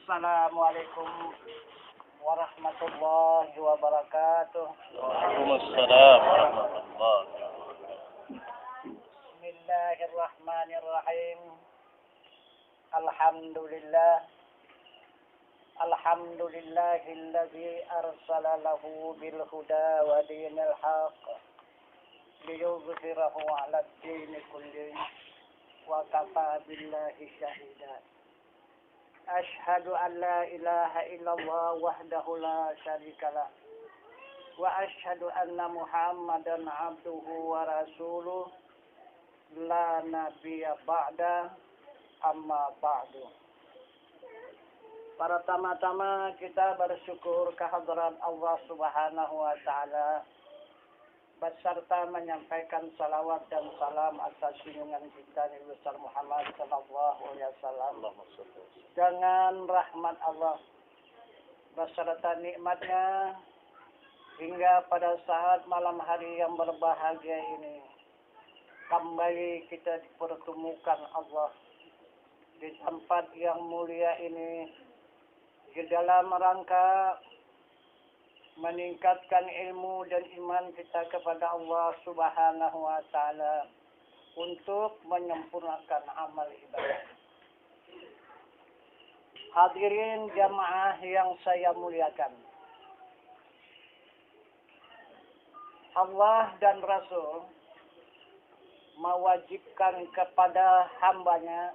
Assalamualaikum warahmatullahi wabarakatuh. Waalaikumsalam warahmatullahi wabarakatuh. Bismillahirrahmanirrahim. Alhamdulillah. Alhamdulillahilladzi arsala lahu bil huda wa dinil haqq liyuzhirahu 'ala ad-dini kullihi wa kafa billahi shahida. Ashhadu an la ilaha illallah wahdahu la syarika lah wa ashhadu anna Muhammadan abduhu wa rasuluh la nabiyya ba'da amma ba'du. Pertama-tama kita bersyukur kehadiran Allah Subhanahu wa taala beserta menyampaikan salawat dan salam atas junjungan kita Nabi besar Muhammad sallallahu alaihi wasallam dengan rahmat Allah beserta nikmatnya hingga pada saat malam hari yang berbahagia ini kembali kita dipertemukan Allah di tempat yang mulia ini di dalam rangka meningkatkan ilmu dan iman kita kepada Allah Subhanahu wa taala untuk menyempurnakan amal ibadah. Hadirin jamaah yang saya muliakan. Allah dan Rasul mewajibkan kepada hambanya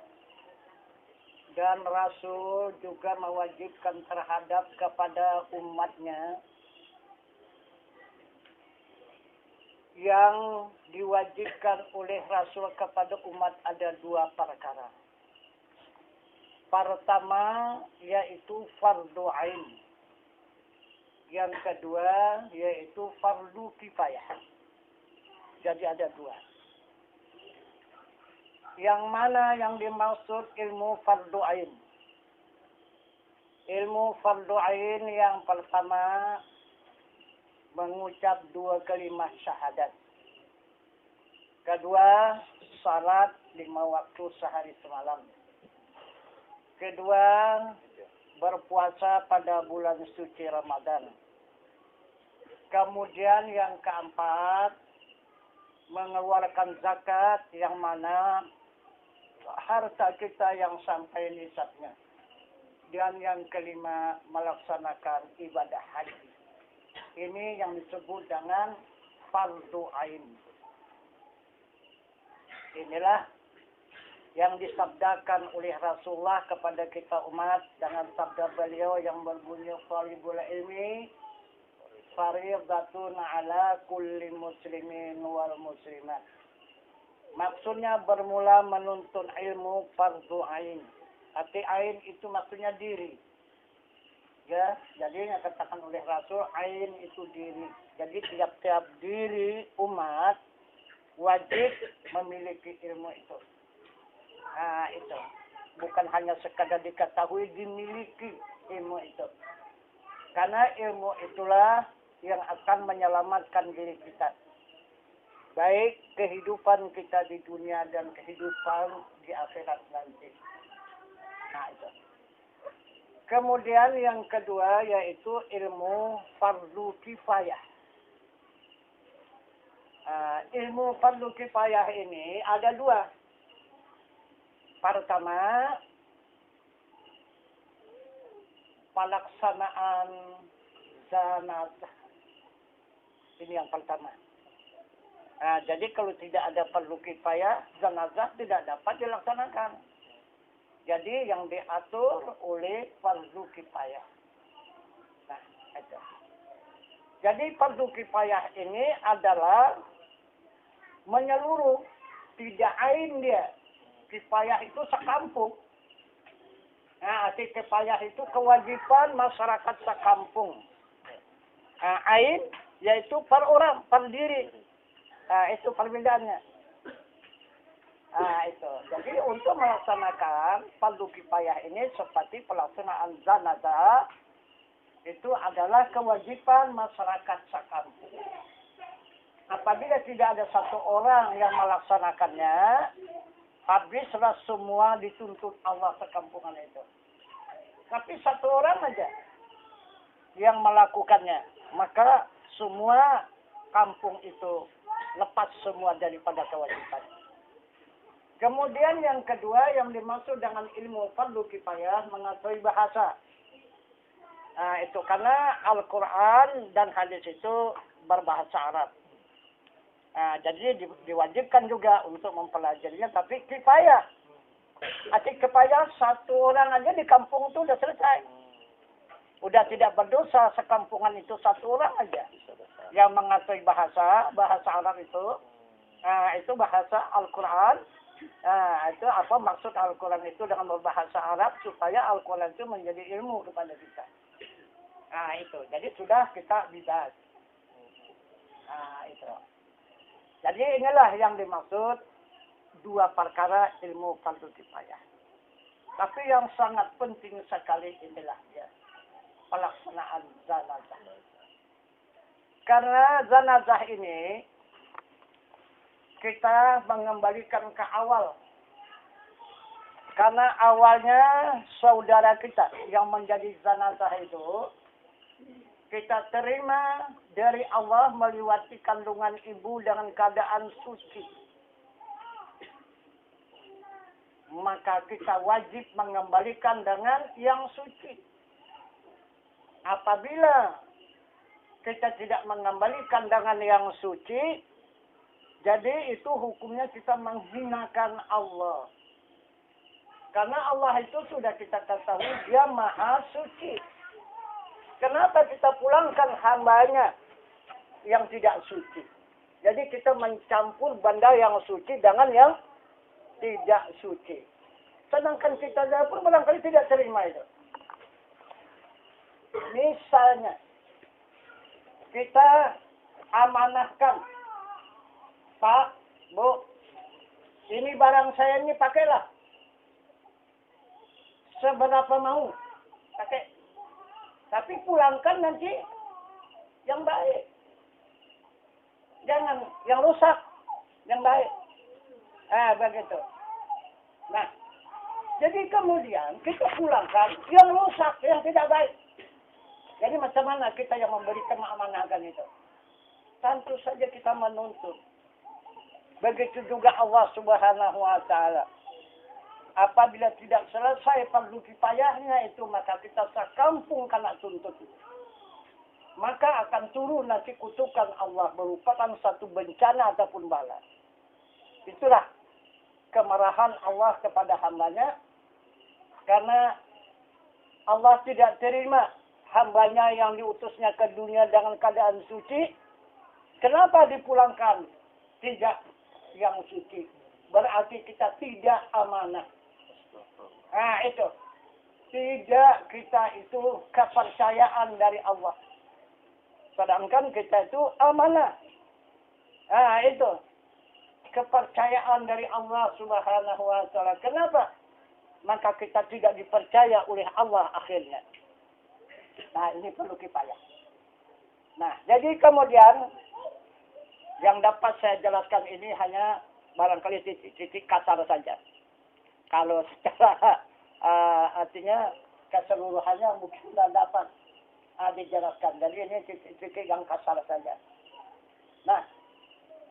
dan Rasul juga mewajibkan terhadap kepada umatnya. Yang diwajibkan oleh Rasul kepada umat ada dua perkara. Pertama yaitu fardu ain. Yang kedua yaitu fardu kifayah. Jadi ada dua. Yang mana yang dimaksud ilmu fardu ain? Ilmu fardu ain yang pertama mengucap dua kalimat syahadat. Kedua, salat 5 waktu sehari semalam. Kedua, berpuasa pada bulan suci Ramadan. Kemudian yang keempat, mengeluarkan zakat yang mana harta kita yang sampai nisabnya. Dan yang kelima, melaksanakan ibadah haji. Ini yang disebut dengan fardu ain. Inilah yang disabdakan oleh Rasulullah kepada kita umat dengan sabda beliau yang berbunyi talibul ilmi fardhatun ala kulli muslimin wal muslimat. Maksudnya bermula menuntut ilmu fardu ain. Arti ain itu maksudnya diri. Ya, jadi yang katakan oleh Rasul ain itu diri. Jadi tiap-tiap diri umat wajib memiliki ilmu itu. Nah, itu. Bukan hanya sekadar diketahui, dimiliki ilmu itu. Karena ilmu itulah yang akan menyelamatkan diri kita. Baik kehidupan kita di dunia dan kehidupan di akhirat nanti. Nah, itu. Kemudian yang kedua yaitu ilmu fardu kifayah. Ilmu fardu kifayah ini ada dua. Pertama, pelaksanaan zanazah. Ini yang pertama. Jadi kalau tidak ada fardu kifayah, zanazah tidak dapat dilaksanakan. Jadi yang diatur oleh fardu kifayah. Nah, itu. Jadi fardu kifayah ini adalah menyeluruh, tidak ain dia. Kifayah itu sekampung. Nah, arti kifayah itu kewajiban masyarakat sekampung. Ain yaitu per orang, per diri. Itu perbedaannya. Itu. Jadi untuk melaksanakan fardu kifayah ini seperti pelaksanaan zanazah itu adalah kewajiban masyarakat sekampung. Apabila tidak ada satu orang yang melaksanakannya, habislah semua dituntut Allah sekampungan itu. Tapi satu orang aja yang melakukannya. Maka semua kampung itu lepas semua daripada kewajiban. Kemudian yang kedua yang dimaksud dengan ilmu fardu kifayah mengetahui bahasa. Nah, itu karena Al-Quran dan hadis itu berbahasa Arab. Nah, jadi diwajibkan juga untuk mempelajarinya, tapi kifayah. Arti kifayah satu orang aja di kampung itu udah selesai. Udah tidak berdosa, sekampungan itu satu orang aja yang mengetahui bahasa Arab itu. Nah, itu bahasa Al-Quran. Nah, itu apa maksud Al-Quran itu dengan berbahasa Arab supaya Al-Quran itu menjadi ilmu kepada kita. Nah, itu. Jadi sudah kita bebas. Nah, itu. Jadi inilah yang dimaksud dua perkara ilmu fardu kifayah. Tapi yang sangat penting sekali inilah ya, pelaksanaan zanazah. Karena zanazah ini kita mengembalikan ke awal. Karena awalnya saudara kita yang menjadi zanazah itu kita terima dari Allah melewati kandungan ibu dengan keadaan suci. Maka kita wajib mengembalikan dengan yang suci. Apabila kita tidak mengembalikan dengan yang suci, jadi itu hukumnya kita menghinakan Allah. Karena Allah itu sudah kita ketahui dia maha suci. Kenapa kita pulangkan hambanya yang tidak suci? Jadi kita mencampur benda yang suci dengan yang tidak suci. Sedangkan kita pun barangkali tidak terima itu. Misalnya, kita amanahkan, Pak, Bu, ini barang saya ini pakailah. Seberapa mau, pakai. Tapi pulangkan nanti yang baik. Jangan yang rusak, yang baik. Begitu. Nah, jadi kemudian kita pulangkan yang rusak, yang tidak baik. Jadi macam mana kita yang memberikan mengamanahkan itu? Tentu saja kita menuntut. Begitu juga Allah Subhanahu wa Ta'ala. Apabila tidak selesai fardu kifayahnya itu, maka kita sekampung kena tuntut. Maka akan turun nanti kutukan Allah merupakan satu bencana ataupun bala. Itulah kemarahan Allah kepada hambanya. Karena Allah tidak terima hambanya yang diutusnya ke dunia dengan keadaan suci. Kenapa dipulangkan? Tidak yang suci. Berarti kita tidak amanah. Nah, itu. Tidak kita itu kepercayaan dari Allah. Sedangkan kita itu amanah. Nah, itu. Kepercayaan dari Allah Subhanahu wa Ta'ala. Kenapa? Maka kita tidak dipercaya oleh Allah akhirnya. Nah, ini perlu kifayah. Nah, jadi kemudian yang dapat saya jelaskan ini hanya barangkali titik kasar saja. Kalau secara artinya keseluruhannya mungkin tidak dapat dijelaskan. Jadi ini titik yang kasar saja. Nah,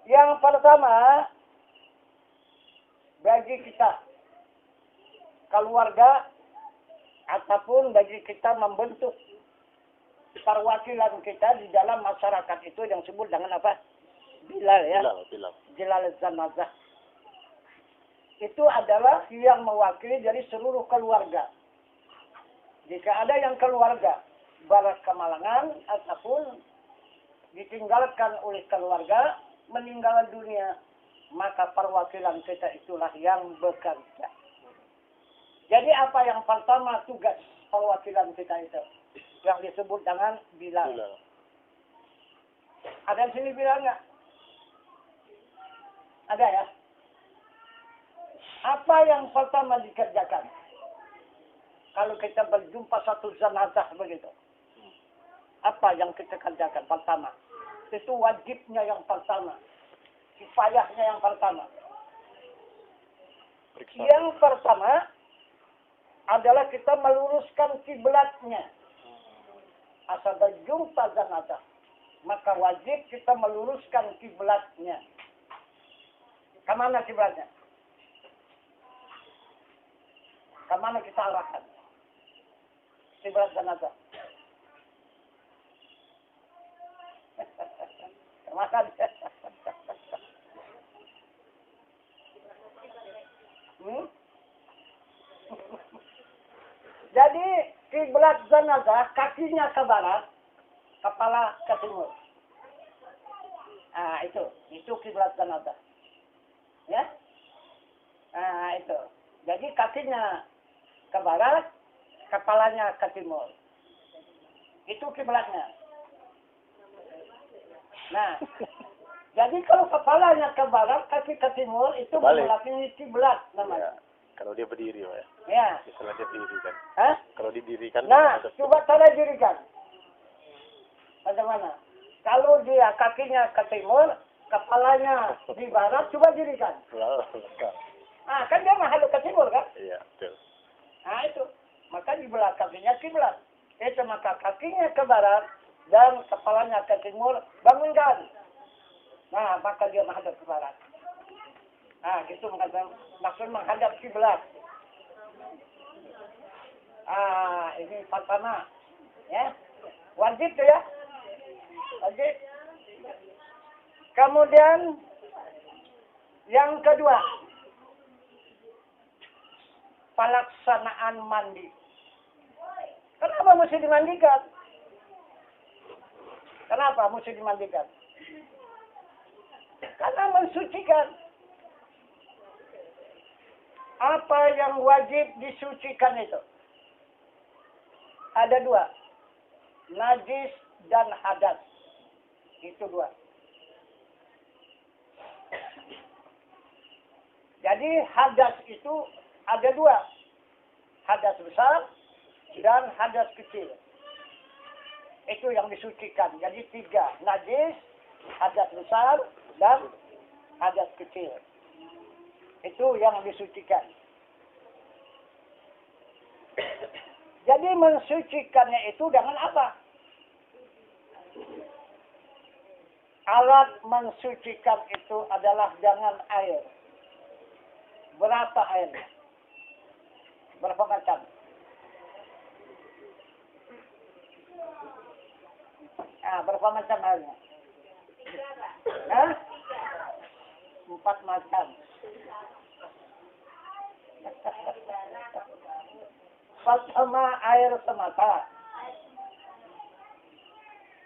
yang pertama bagi kita keluarga ataupun bagi kita membentuk perwakilan kita di dalam masyarakat itu yang disebut dengan apa? Bilal ya. Bilal zanazah. Itu adalah yang mewakili dari seluruh keluarga. Jika ada yang keluarga barat kemalangan ataupun ditinggalkan oleh keluarga meninggal dunia, maka perwakilan kita itulah yang bekerja. Jadi apa yang pertama tugas perwakilan kita itu? Yang disebut dengan Bilal. Ada di sini Bilal nggak? Ada ya? Apa yang pertama dikerjakan? Kalau kita berjumpa satu jenazah begitu. Apa yang kita kerjakan pertama? Itu wajibnya yang pertama. Kifayahnya yang pertama. Yang pertama, adalah kita meluruskan kiblatnya. Asal berjumpa jenazah, maka wajib kita meluruskan kiblatnya. Kemana kiblatnya? Kemana kita arahkan? Kiblat jenazah. Makan. Jadi kiblat jenazah kakinya ke barat, kepala ke timur. Ah itu kiblat jenazah. Ya? Ah itu. Jadi kakinya ke barat, kepalanya ke timur. Itu kiblatnya. Nah, jadi kalau kepalanya ke barat, kaki ke timur, itu melakini kiblat namanya. Ya, kalau dia berdiri, Pak. Ya. Istilah dia berdiri kan. Hah? Kalau didirikan. Nah, coba cara dirikan. Bagaimana? Kalau dia kakinya ke timur, kepalanya di barat, coba dirikan. Ah, kan dia menghadap ke timur kan? Iya, betul. Nah itu, maka di belakangnya kiblat. Itu maka kakinya ke barat dan kepalanya ke timur, bangunkan. Nah, maka dia menghadap ke barat. Nah, itu maksud menghadap kiblat. Ah, ini pertama, ya, wajib tuh ya, wajib. Kemudian yang kedua, pelaksanaan mandi. Kenapa mesti dimandikan? Kenapa mesti dimandikan? Karena mensucikan. Apa yang wajib disucikan itu? Ada dua. Najis dan hadas. Itu dua. Jadi hadas itu ada dua. Hadas besar dan hadas kecil. Itu yang disucikan. Jadi tiga. Najis, hadas besar, dan hadas kecil. Itu yang disucikan. Jadi mensucikannya itu dengan apa? Alat mensucikan itu adalah dengan air. Berapa air? Berapa macam? Ah, berapa macam airnya? Hah? 4 macam. Pertama air semata.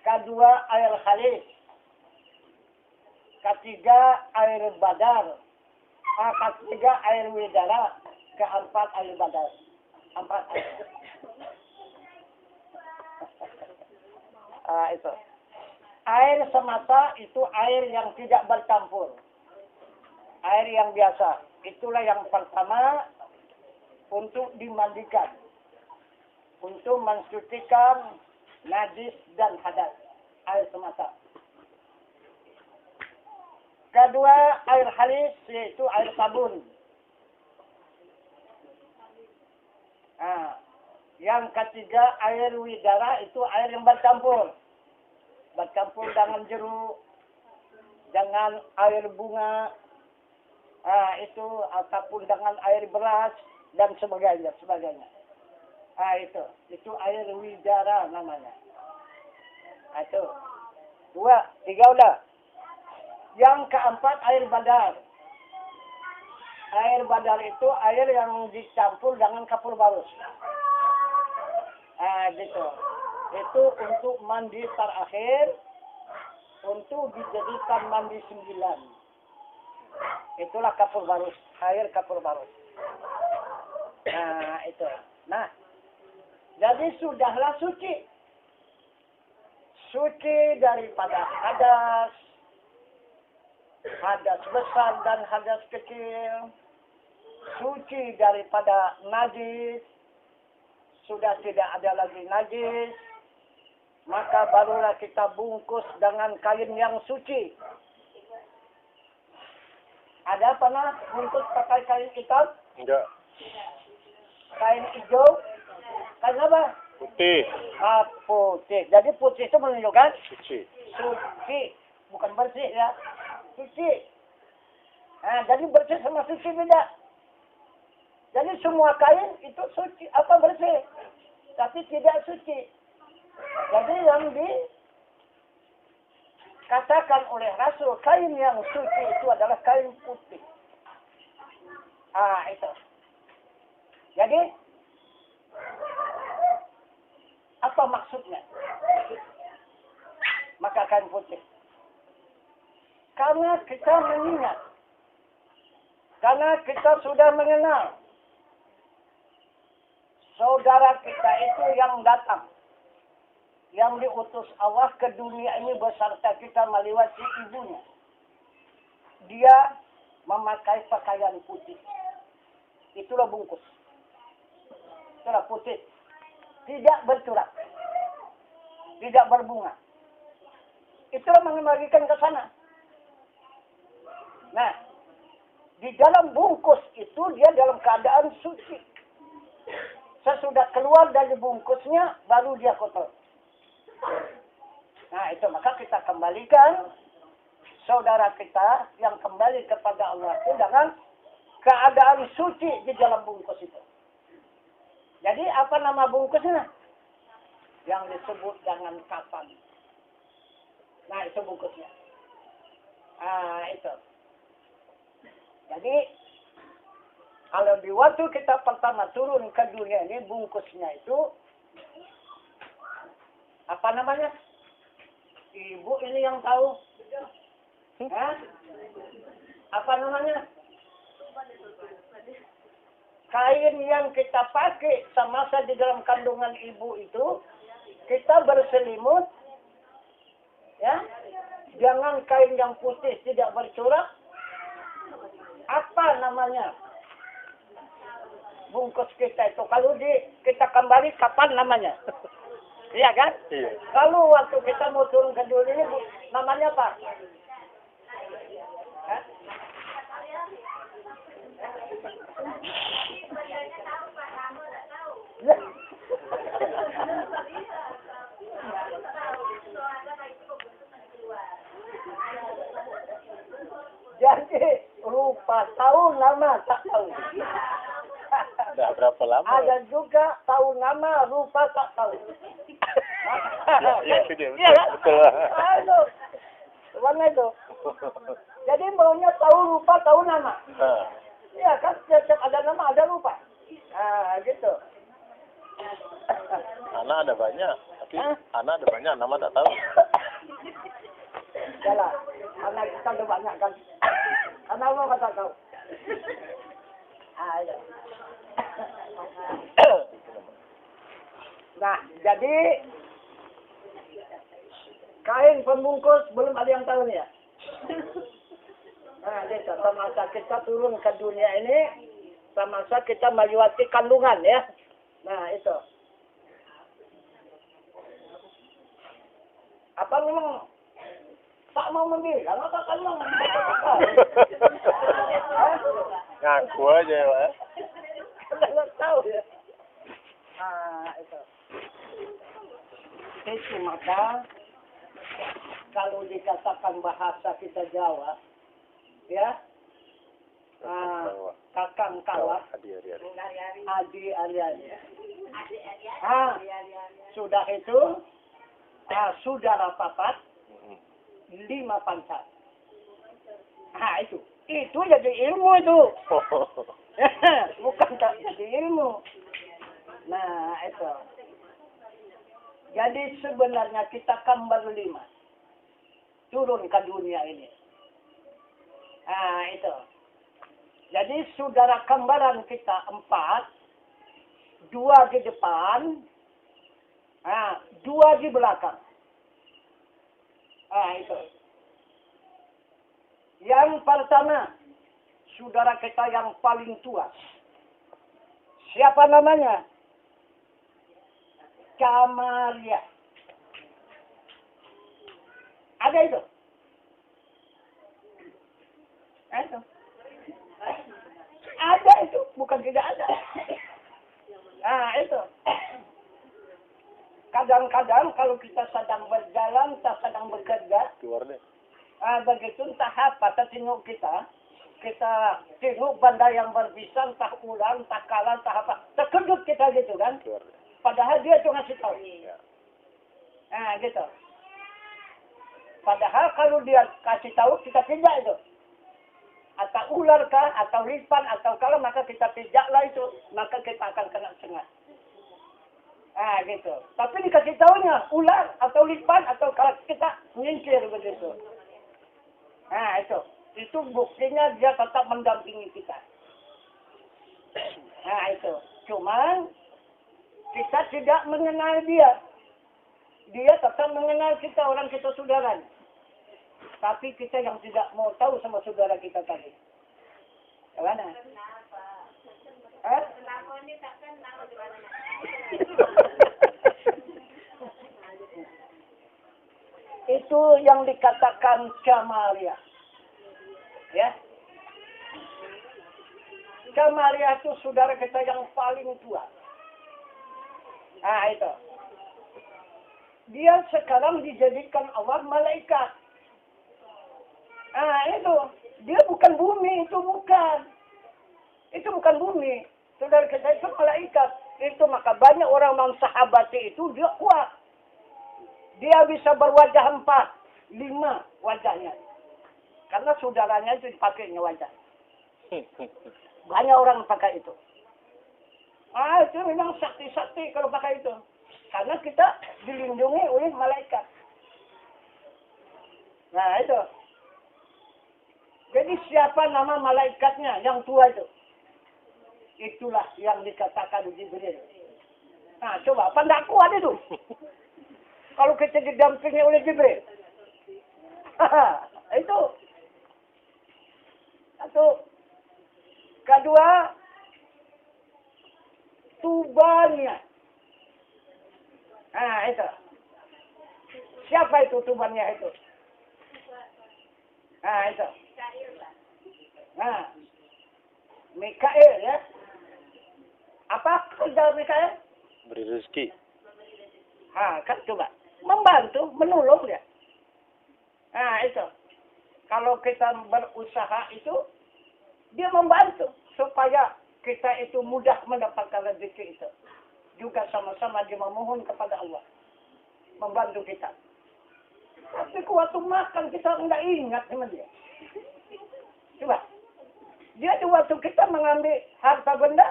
Kedua air khalis. Ketiga air badar. Ketiga air widara. Keempat air badar. 4 air. Itu. Air semata itu air yang tidak bercampur. Air yang biasa. Itulah yang pertama untuk dimandikan. Untuk mensucikan najis dan hadas. Air semata. Kedua, air halis, yaitu air sabun. Yang ketiga, air widara, itu air yang bercampur. Bercampur dengan jeruk, dengan air bunga, itu ataupun dengan air beras, dan sebagainya. Itu air widara namanya. Itu. 2, 3 udah. Yang keempat air badar. Air badar itu air yang dicampur dengan kapur barus. Gitu. Itu untuk mandi terakhir, untuk dijadikan mandi 9. Itulah kapur barus, air kapur barus. Nah, itu. Nah, jadi sudahlah suci. Suci daripada hadas besar dan hadas kecil. Suci daripada najis. Sudah tidak ada lagi najis. Maka barulah kita bungkus dengan kain yang suci. Ada pernah bungkus pakai kain hitam? Enggak. Kain hijau. Kain apa? Putih. Putih. Jadi putih itu menunjukkan Suci. suci. Bukan bersih ya. Suci. Nah, jadi bersih sama suci beda. Jadi semua kain itu suci. Apa bersih? Tapi tidak suci. Jadi yang dikatakan oleh Rasul, kain yang suci itu adalah kain putih. Itu. Jadi, apa maksudnya? Maka kain putih. Karena kita mengingat. Karena kita sudah mengenal. Saudara kita itu yang datang. Yang diutus Allah ke dunia ini beserta kita melewati ibunya. Dia memakai pakaian putih. Itulah bungkus. Itulah putih. Tidak bercorak. Tidak berbunga. Itulah mengembalikan ke sana. Nah, di dalam bungkus itu dia dalam keadaan suci. Sesudah keluar dari bungkusnya, baru dia kotor. Nah, itu maka kita kembalikan saudara kita yang kembali kepada Allah itu dengan keadaan suci di dalam bungkus itu. Jadi apa nama bungkusnya? Yang disebut dengan kafan. Nah, itu bungkusnya. Itu. Jadi kalau di waktu kita pertama turun ke dunia ini bungkusnya itu apa namanya? Ibu ini yang tahu. Apa namanya? Kain yang kita pakai semasa di dalam kandungan ibu itu, kita berselimut, ya, jangan kain yang putih tidak bercorak. Apa namanya? Bungkus kita itu. Kalau kita kembali, kapan namanya? Iya kan? Iya. Kalau waktu kita mau turun ke dunia ini, namanya apa? Hah? Jadi lupa tahu nama tak tahu. Udah berapa lama? Ada juga tahu nama lupa tak tahu. Ya, itu dia. Iya kan? Betul. Aduh. Mana itu? Jadi maunya tahu lupa tahu nama. Iya kan? Setiap ada nama ada lupa. Gitu. Anak ada banyak, tapi anak ada banyak, nama tak tahu. Yalah, anak kita ada banyak kan. Karena Allah tak tahu. Iya. Nah, jadi kain pembungkus belum ada yang tahu nih ya. Nah, jadi semasa kita turun ke dunia ini, semasa kita melewati kandungan ya. Nah, itu. Apa memang tak mau membilang apa kan memang? Ngaku aja ya, Pak. Tidak tahu ya. Itu. Itu maka kalau dikatakan bahasa kita Jawa, ya, kakang kawat, adi ariani. Sudah itu, saudara papat, 5 pancat. Itu jadi ilmu itu. Bukan tak jadi ilmu. Nah, itu. Jadi sebenarnya kita kembar 5. Turun ke dunia ini. Itu. Jadi saudara kembaran kita 4. 2 di depan. 2 di belakang. Itu. Yang pertama, saudara kita yang paling tua. Siapa namanya? Kamaria. Ada itu? Itu. Ada itu, bukan tidak ada. Nah, itu. Kadang-kadang kalau kita sedang berjalan, kita sedang bekerja, Keluar deh. begitu entah apa, tengok kita tengok benda yang berbisa, entah ular, entah kala, entah apa. Terkejut kita gitu kan. Keluar deh. Padahal dia cuma ngasih tahu. Ya. Nah, gitu. Padahal kalau dia kasih tahu, kita pijak itu. Atau ular kah, atau lipan, atau kalau maka kita pijaklah itu. Maka kita akan kena sengat. Nah, gitu. Tapi dikasih tahunya, ular, atau lipan, atau kalau kita nyincir begitu. Nah, itu. Itu buktinya dia tetap mendampingi kita. Nah, itu. Cuman, kita tidak mengenal dia. Dia tetap mengenal kita, orang kita saudara. Tapi kita yang tidak mau tahu sama saudara kita tadi. Bagaimana? Kenapa ini tak kenal gimana? Itu yang dikatakan Kamaria. Ya. Kamaria itu saudara kita yang paling tua. Nah, itu. Dia sekarang dijadikan Allah malaikat. Ah, itu. Dia bukan bumi, itu bukan. Itu bukan bumi. Saudara kita itu malaikat. Itu maka banyak orang mengsahabati itu, dia kuat. Dia bisa berwajah 4, 5 wajahnya. Karena saudaranya itu dipakainya wajah. Banyak orang pakai itu. Ah, itu memang sakti-sakti kalau pakai itu. Karena kita dilindungi oleh malaikat. Nah, itu. Jadi siapa nama malaikatnya yang tua itu? Itulah yang dikatakan Jibril. Nah, coba, apa tidak kuat itu? Kalau kita didampingi oleh Jibril. Itu. Satu. Kedua, tubannya. Nah, itu. Siapa itu tubannya itu? Nah, itu. Nah, Mikael ya. Apa kerja Mikael? Beri rezeki. Ah, kan coba. Membantu, menolong dia. Nah, itu. Kalau kita berusaha itu, dia membantu. Supaya kita itu mudah mendapatkan rezeki itu. Juga sama-sama dia memohon kepada Allah. Membantu kita. Tapi waktu makan kita enggak ingat sama dia. Coba. Dia di waktu kita mengambil harta benda,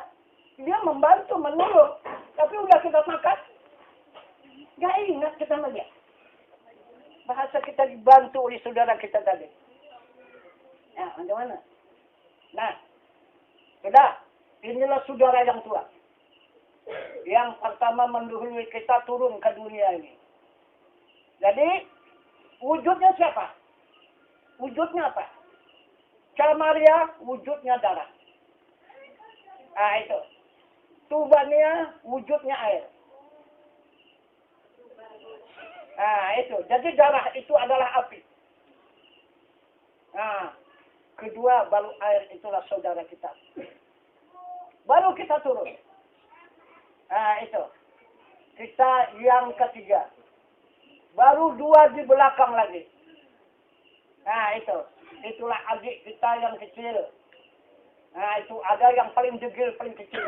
dia membantu, menolong. Tapi udah kita makan, enggak ingat kita sama dia. Bahasa kita dibantu oleh saudara kita tadi. Nah, bagaimana? Nah, sudah. Inilah saudara yang tua. Yang pertama mendahului kita turun ke dunia ini. Jadi, wujudnya siapa? Wujudnya apa? Kamaria, wujudnya darah. Nah, itu. Tubannya, wujudnya air. Nah, itu. Jadi darah itu adalah api. Nah, kedua baru air itulah saudara kita. Baru kita turun. Nah, itu. Kita yang ketiga. Baru 2 di belakang lagi. Nah, itu. Itulah adik kita yang kecil. Nah, itu ada yang paling degil, paling kecil.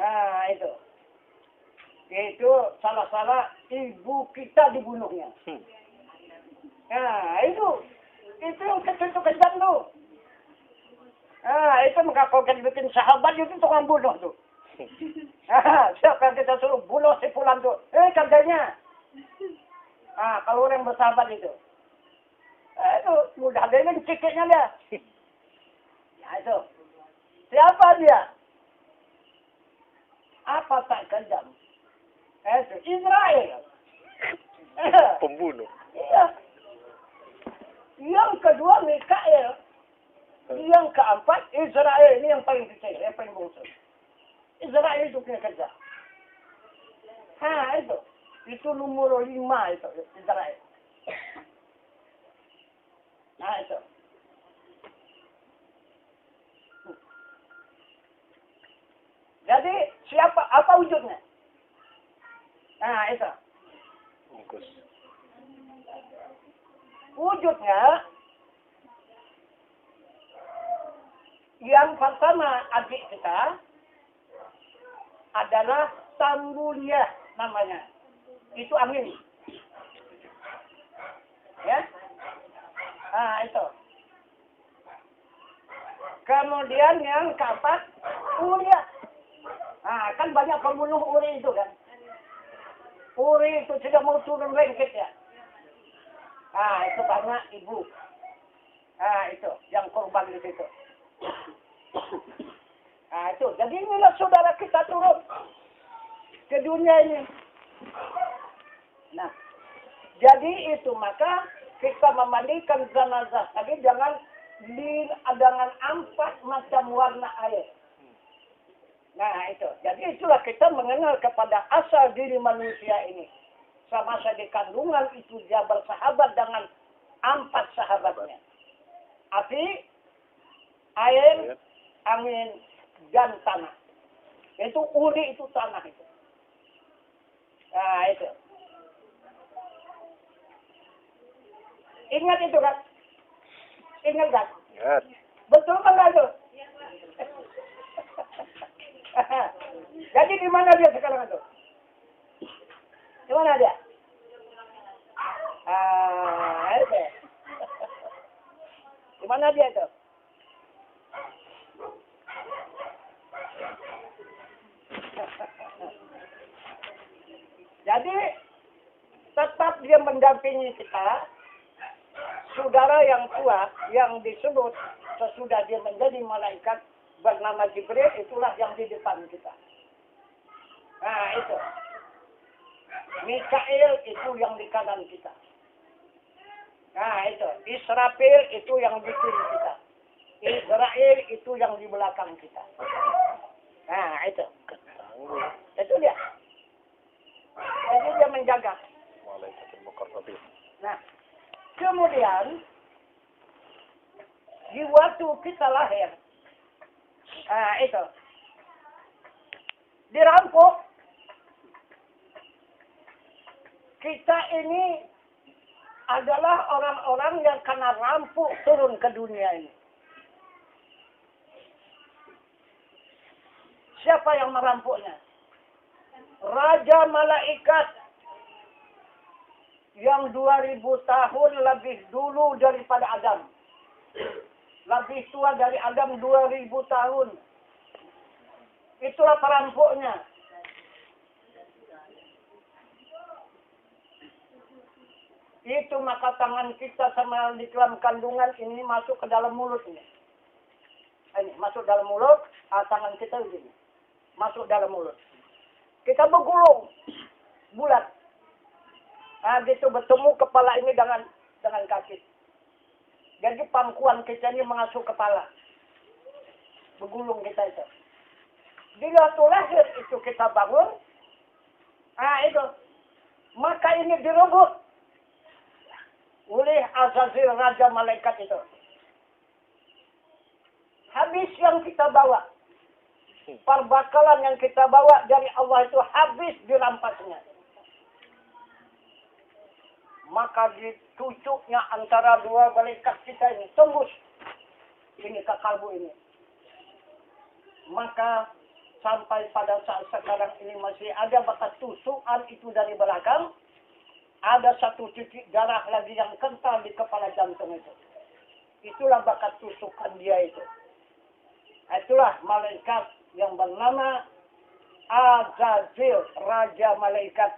Nah, itu. Itu salah-salah ibu kita dibunuhnya. Nah, itu yang kecil itu kejam tuh. Nah, itu maka kalau kita bikin sahabat itu tukang bunuh tuh. Siapa yang kita suruh bunuh si Fulan tuh? Kerjanya. Nah, kalau orang bersahabat itu. Itu mudah dia ini cikiknya dia. Nah, itu. Siapa dia? Apa tak kejam? Itu Israel. Pembunuh. Iya. Yang kedua Mikael. Yang keempat Israel. Ini yang paling kecil, yang paling bungsu. Israel itu punya kerja. Itu. Itu nomor 5 itu Israel. Nah, itu. Jadi Nah, itu. Bungkus. Wujudnya yang pertama adik kita adalah Tambuliyah namanya. Itu angin. Ya. Nah, itu. Kemudian yang keempat, Uriyah. Nah, kan banyak pembunuh Uri itu kan. Uri itu sudah mau turun lengket ya. Nah, itu banyak ibu. Nah, itu yang korban di situ. Nah, itu. Jadi inilah saudara kita turun ke dunia ini. Nah, jadi itu maka kita memandikan jenazah. Tapi dengan 4 macam warna air. Nah, itu. Jadi itulah kita mengenal kepada asal diri manusia ini. Semasa di kandungan itu dia bersahabat dengan 4 sahabatnya. Api, air, angin, dan tanah. Itu uri itu tanah itu. Nah, itu. Ingat itu kan? Ingat kan? Ingat. Betul kan itu? Jadi di mana dia sekarang itu? Di mana dia? Itu. Di mana dia itu? Jadi tetap dia mendampingi kita. Saudara yang tua yang disebut sesudah dia menjadi malaikat bernama Jibril, itulah yang di depan kita. Nah, itu. Mikail itu yang di kanan kita. Nah, itu. Israfil itu yang di kiri kita. Israel itu yang di belakang kita. Nah, itu. Itu dia. Jadi dia menjaga. Malaikatul Muqarrabin. Nah, kemudian di waktu kita lahir, nah itu dirampok. Kita ini adalah orang-orang yang kena rampok turun ke dunia ini. Siapa yang merampoknya? Raja malaikat yang 2000 tahun lebih dulu daripada Adam. Lebih tua dari Adam 2000 tahun. Itulah perampoknya. Itu maka tangan kita sama di dalam kandungan ini masuk ke dalam mulut ini. Ini masuk dalam mulut, tangan kita begini. Masuk dalam mulut. Kita bergulung bulat. Nah, gitu bertemu kepala ini dengan kaki. Jadi pangkuan kita ini mengasuh kepala. Bergulung kita itu. Di waktu lahir itu kita bangun. Nah, itu. Maka ini direbut oleh Azazil, Raja Malaikat itu. Habis yang kita bawa. Perbakalan yang kita bawa dari Allah itu habis dirampasnya. Maka ditucuknya antara dua malaikat kita ini. Tembus. Ini ke kalbu ini. Maka sampai pada saat sekarang ini masih ada bekas tusukan itu dari belakang. Ada satu titik darah lagi yang kental di kepala jantung itu. Itulah bakat tusukan dia itu. Itulah malaikat yang bernama Azazil, Raja Malaikat.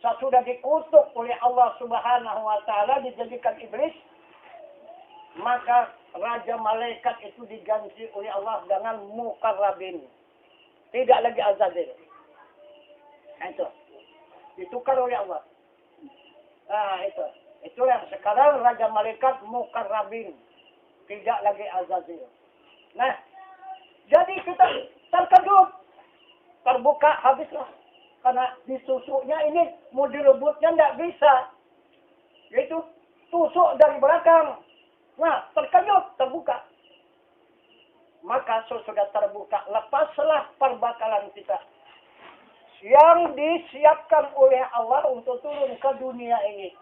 Sesudah dikutuk oleh Allah Subhanahu wa Ta'ala, dijadikan iblis, maka Raja Malaikat itu diganti oleh Allah dengan Muqarrabin. Tidak lagi Azazil. Itu. Ditukar oleh Allah. Nah, itu. Itulah sekarang Raja Malaikat Muqarrabin. Tidak lagi Azazil. Nah, jadi kita terkejut. Terbuka, habislah. Karena disusuknya ini, mau direbutnya tidak bisa. Itu tusuk dari belakang. Nah, terkejut, terbuka. Maka sudah terbuka. Lepaslah perbakalan kita. yang disiapkan oleh Allah untuk turun ke dunia ini.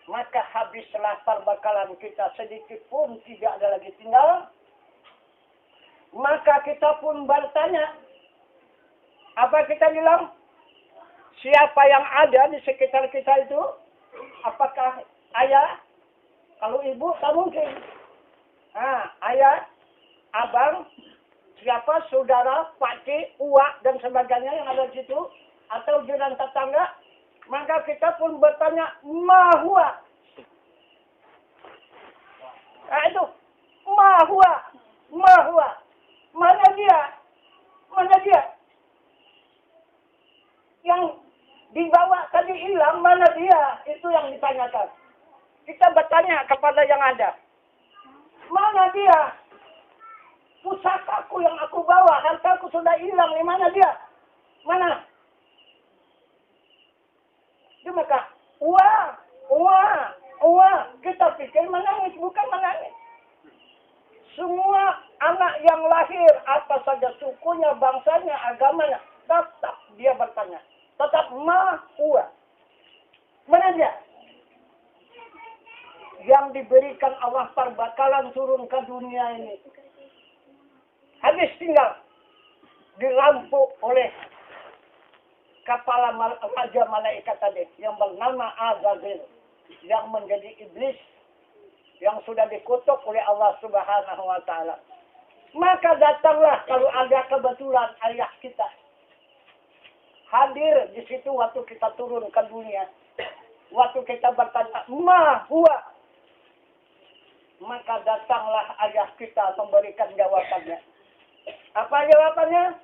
Maka habislah perbekalan kita, sedikit pun tidak ada lagi tinggal. Maka kita pun bertanya, apa kita bilang? Siapa yang ada di sekitar kita itu? Apakah ayah? Kalau ibu, tak mungkin. Ayah, abang, siapa, saudara, pakcik, uak, dan sebagainya yang ada di situ, atau jiran tetangga, maka kita pun bertanya, ma huwa? Itu, ma huwa? Ma huwa? Mana dia? Mana dia? Yang dibawa tadi hilang, mana dia? Itu yang ditanyakan. Kita bertanya kepada yang ada. Mana dia? Pusakaku yang aku bawa, hartaku sudah hilang. Di mana dia? Mana? Dia maka, kita pikir menangis, bukan menangis. Semua anak yang lahir, apa saja sukunya, bangsanya, agamanya, tetap dia bertanya. Tetap ma huwa. Mana dia? Yang diberikan Allah perbakalan turun ke dunia ini. Habis tinggal dirampok oleh kepala raja malaikat tadi yang bernama Azazil, yang menjadi iblis yang sudah dikutuk oleh Allah Subhanahu wa taala. Maka datanglah kalau ada kebetulan ayah kita hadir di situ waktu kita turun ke dunia. Waktu kita bertanya, ma huwa? Maka datanglah ayah kita memberikan jawabannya. Apa jawabannya?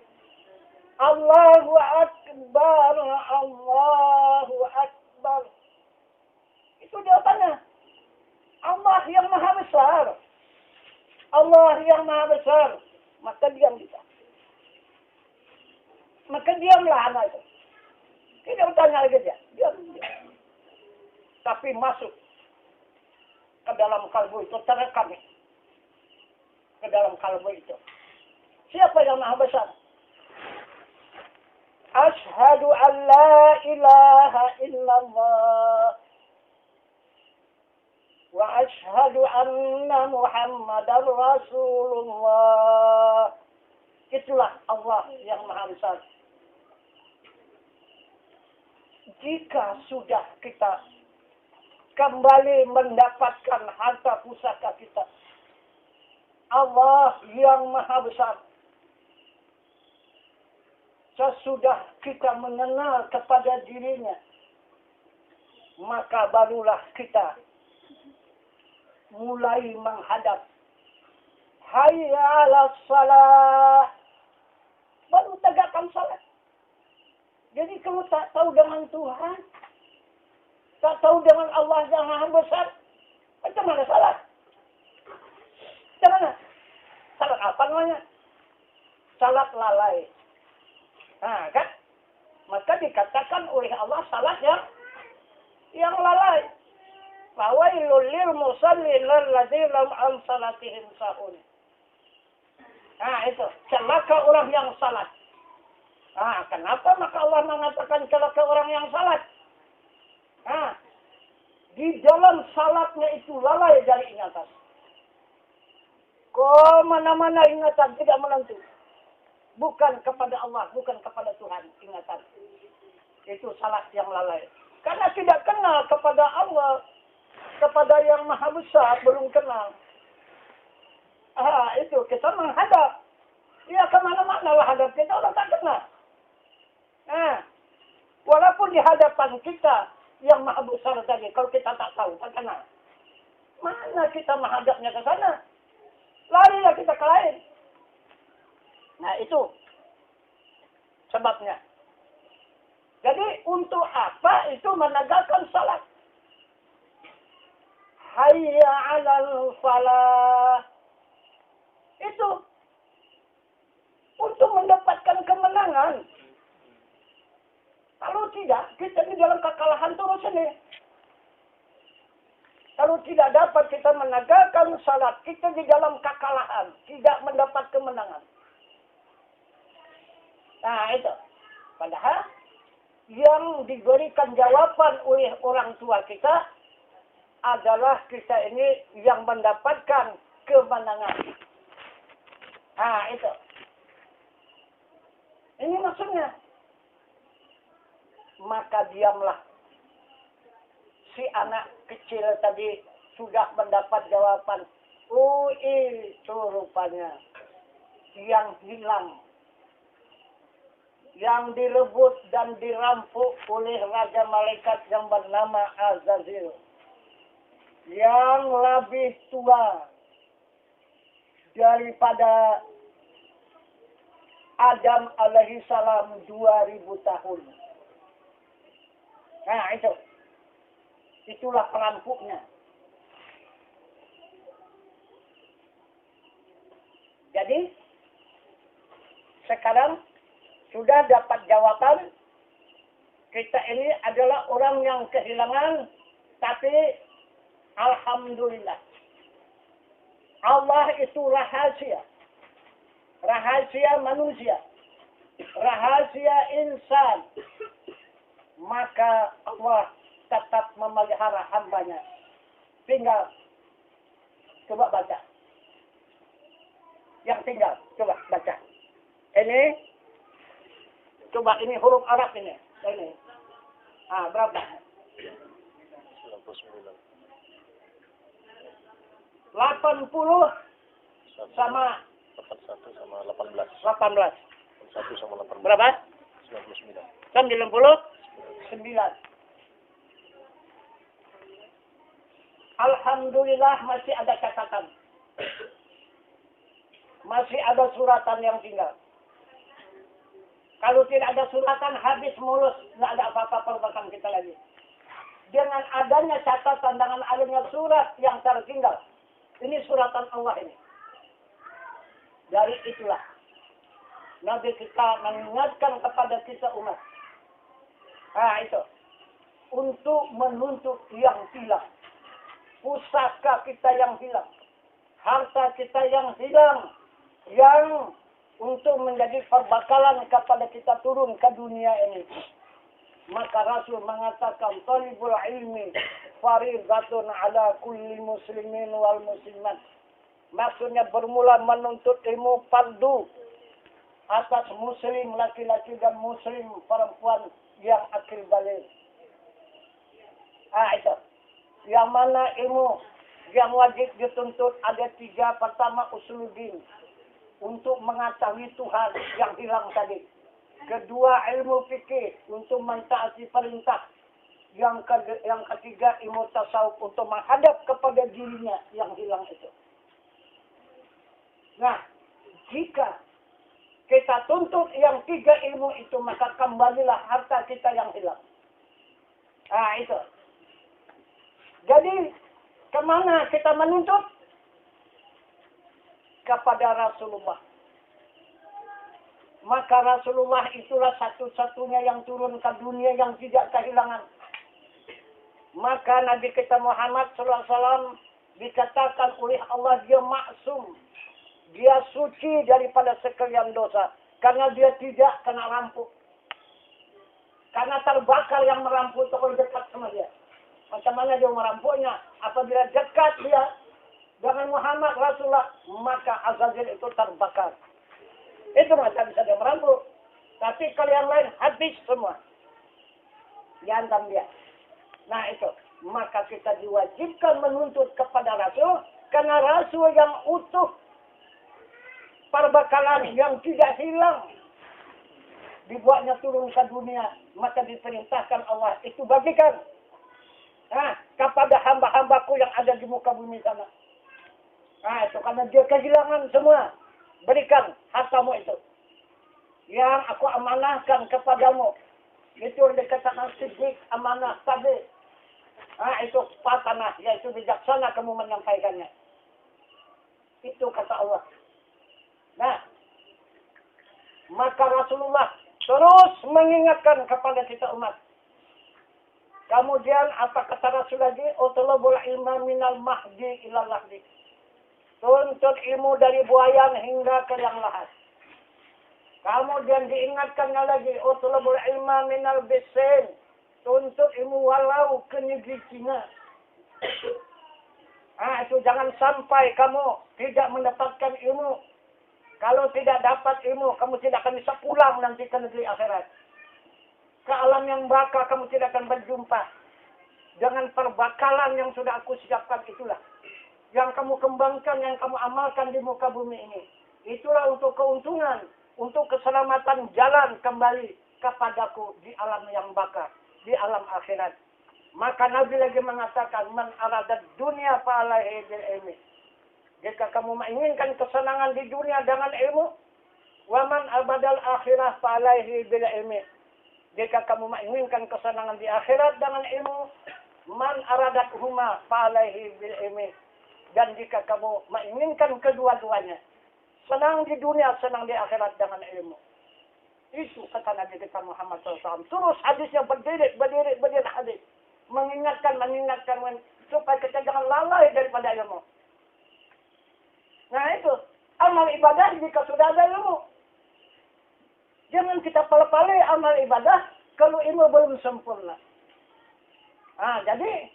Allahu Akbar, Allahu Akbar. Itu jawabannya. Allah yang maha besar. Allah yang maha besar. Maka diam kita. Maka diamlah anak itu. Tidak bertanya lagi dia. Diam. Tapi masuk ke dalam kalbu itu, terekam ke dalam kalbu itu. Siapa yang maha besar? Ashhadu an la ilaha illallah wa ashhadu anna Muhammadar Rasulullah. Itulah Allah yang maha besar. Jika sudah kita kembali mendapatkan harta pusaka kita, Allah yang maha besar, sesudah kita mengenal kepada dirinya, maka barulah kita mulai menghadap. Hayya 'alas shalah. Baru tegakkan salat. Jadi kalau tak tahu dengan Tuhan, tak tahu dengan Allah yang maha besar, macam mana salat? Macam mana? Salat apa namanya? Salat lalai. Kan? Maka dikatakan oleh Allah salat yang lalai. Fawailul lil musallin alladzina hum an salatihim sahun. Itu celaka orang yang salat. Kenapa maka Allah mengatakan celaka orang yang salat? Di dalam salatnya itu lalai dari ingatan. Mana-mana ingatan tidak menentu. Bukan kepada Allah, bukan kepada Tuhan ingatan. Itu salat yang lalai. Karena tidak kenal kepada Allah, kepada yang maha besar, belum kenal. Itu kita menghadap. Ya kemana-mana lah hadap kita, orang tak kenal. Walaupun di hadapan kita yang maha besar tadi, kalau kita tak tahu, tak kenal. Mana kita menghadapnya ke sana? Larilah kita ke lain. Nah itu sebabnya. Jadi untuk apa itu menegakkan salat? Hayya 'alal falah. Itu untuk mendapatkan kemenangan. Kalau tidak, kita di dalam kekalahan terus ini. Kalau tidak dapat kita menegakkan salat, kita di dalam kekalahan, tidak mendapat kemenangan. Nah, itu. Padahal yang diberikan jawaban oleh orang tua kita adalah kita ini yang mendapatkan kemenangan. Nah, itu. Ini maksudnya. Maka diamlah. Si anak kecil tadi sudah mendapat jawaban. Oh, itu rupanya yang hilang. Yang direbut dan dirampok oleh Raja Malaikat yang bernama Azazil. Yang lebih tua daripada Adam alaihi salam 2000 tahun. Nah, itu. Itulah perampoknya. Jadi, sekarang sudah dapat jawaban, kita ini adalah orang yang kehilangan, tapi alhamdulillah. Allah itu rahasia. Rahasia manusia. Rahasia insan. Maka Allah tetap memelihara hambanya. Tinggal. Coba baca. Yang tinggal. Coba baca. Ini. Coba ini huruf Arab ini. Ini. Ah, berapa? 99. 80 sama 81 sama 18. 18. 1 sama 18. Berapa? 99. 99. Alhamdulillah masih ada catatan. Masih ada suratan yang tinggal. Kalau tidak ada suratan, habis mulus. Tidak ada apa-apa perbaikan kita lagi. Dengan adanya catatan, dengan adanya surat yang tertinggal. Ini suratan Allah ini. Dari itulah. Nabi kita mengingatkan kepada kita umat. Nah, itu. Untuk menuntut yang hilang. Pusaka kita yang hilang. Harta kita yang hilang. Yang untuk menjadi perbakalan kepada kita turun ke dunia ini. Maka Rasul mengatakan, talibul ilmi faridatun ala kulli muslimin wal muslimat. Maksudnya bermula menuntut ilmu fardu atas muslim laki-laki dan muslim perempuan yang akil balik. Itu. Yang mana ilmu yang wajib dituntut ada 3. Pertama, usuluddin. Untuk mengetahui Tuhan yang hilang tadi. Kedua, ilmu fikih. Untuk mentaati perintah. Yang ketiga, ilmu tasawuf. Untuk menghadap kepada dirinya yang hilang itu. Nah, jika kita tuntut yang 3 ilmu itu, maka kembalilah harta kita yang hilang. Nah, itu. Jadi, kemana kita menuntut? Kepada Rasulullah. Maka Rasulullah itulah satu-satunya yang turun ke dunia yang tidak kehilangan. Maka Nabi kita Muhammad SAW dikatakan oleh Allah dia maksum. Dia suci daripada sekalian dosa. Karena dia tidak kena rampuk. Karena terbakar yang merampuk itu kalau dekat sama dia. Macam mana dia merampuknya? Apabila dekat dia dengan Muhammad Rasulullah, maka Azazil itu terbakar. Itu maka bisa dia merampuk. Tapi kalau yang lain habis semua. Diantam dia. Nah itu. Maka kita diwajibkan menuntut kepada Rasul. Karena Rasul yang utuh. Perbakalan yang tidak hilang. Dibuatnya turun ke dunia. Maka diperintahkan Allah. Itu bagikan. Nah, kepada hamba-hambaku yang ada di muka bumi sana. Nah, itu karena dia kehilangan semua. Berikan hartamu itu. Yang aku amanahkan kepadamu. Itu dikatakan siddiq, amanah, tadi. Nah, itu patanah. Yaitu bijaksana kamu menyampaikannya. Itu kata Allah. Nah, maka Rasulullah terus mengingatkan kepada kita umat. Kemudian apa kata Rasul lagi? Utlubul ilma minal mahdi ilal lahdi. Tuntut ilmu dari buayan hingga ke yang lahat. Kemudian diingatkannya lagi, utlubul ilma minal bisin. Tuntut ilmu walau ke negeri Cina. Itu jangan sampai kamu tidak mendapatkan ilmu. Kalau tidak dapat ilmu, kamu tidak akan bisa pulang nanti ke negeri akhirat. Ke alam yang baka kamu tidak akan berjumpa. Dengan perbakalan yang sudah aku siapkan itulah. Yang kamu kembangkan, yang kamu amalkan di muka bumi ini. Itulah untuk keuntungan, untuk keselamatan jalan kembali kepadaku di alam yang baka, di alam akhirat. Maka Nabi lagi mengatakan, man aradat dunia fa'alaihi bil ilmi. Jika kamu menginginkan kesenangan di dunia dengan ilmu, waman abadal akhirah fa'alaihi bil ilmi. Jika kamu menginginkan kesenangan di akhirat dengan ilmu, man aradat huma fa'alaihi bil ilmi. Dan jika kamu menginginkan kedua-duanya, senang di dunia, senang di akhirat dengan ilmu. Itu kata Nabi kita Muhammad SAW. Terus hadisnya berdiri hadis. Mengingatkan, supaya kita jangan lalai daripada ilmu. Nah itu, amal ibadah jika sudah ada ilmu. Jangan kita pala-pala amal ibadah kalau ilmu belum sempurna. Jadi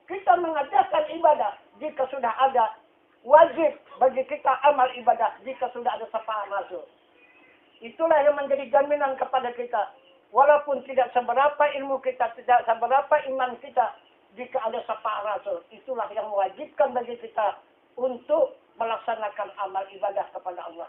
kita mengajarkan ibadah jika sudah ada. Wajib bagi kita amal ibadah jika sudah ada syafaat Rasul. Itulah yang menjadi jaminan kepada kita. Walaupun tidak seberapa ilmu kita, tidak seberapa iman kita, jika ada syafaat Rasul. Itulah yang mewajibkan bagi kita untuk melaksanakan amal ibadah kepada Allah.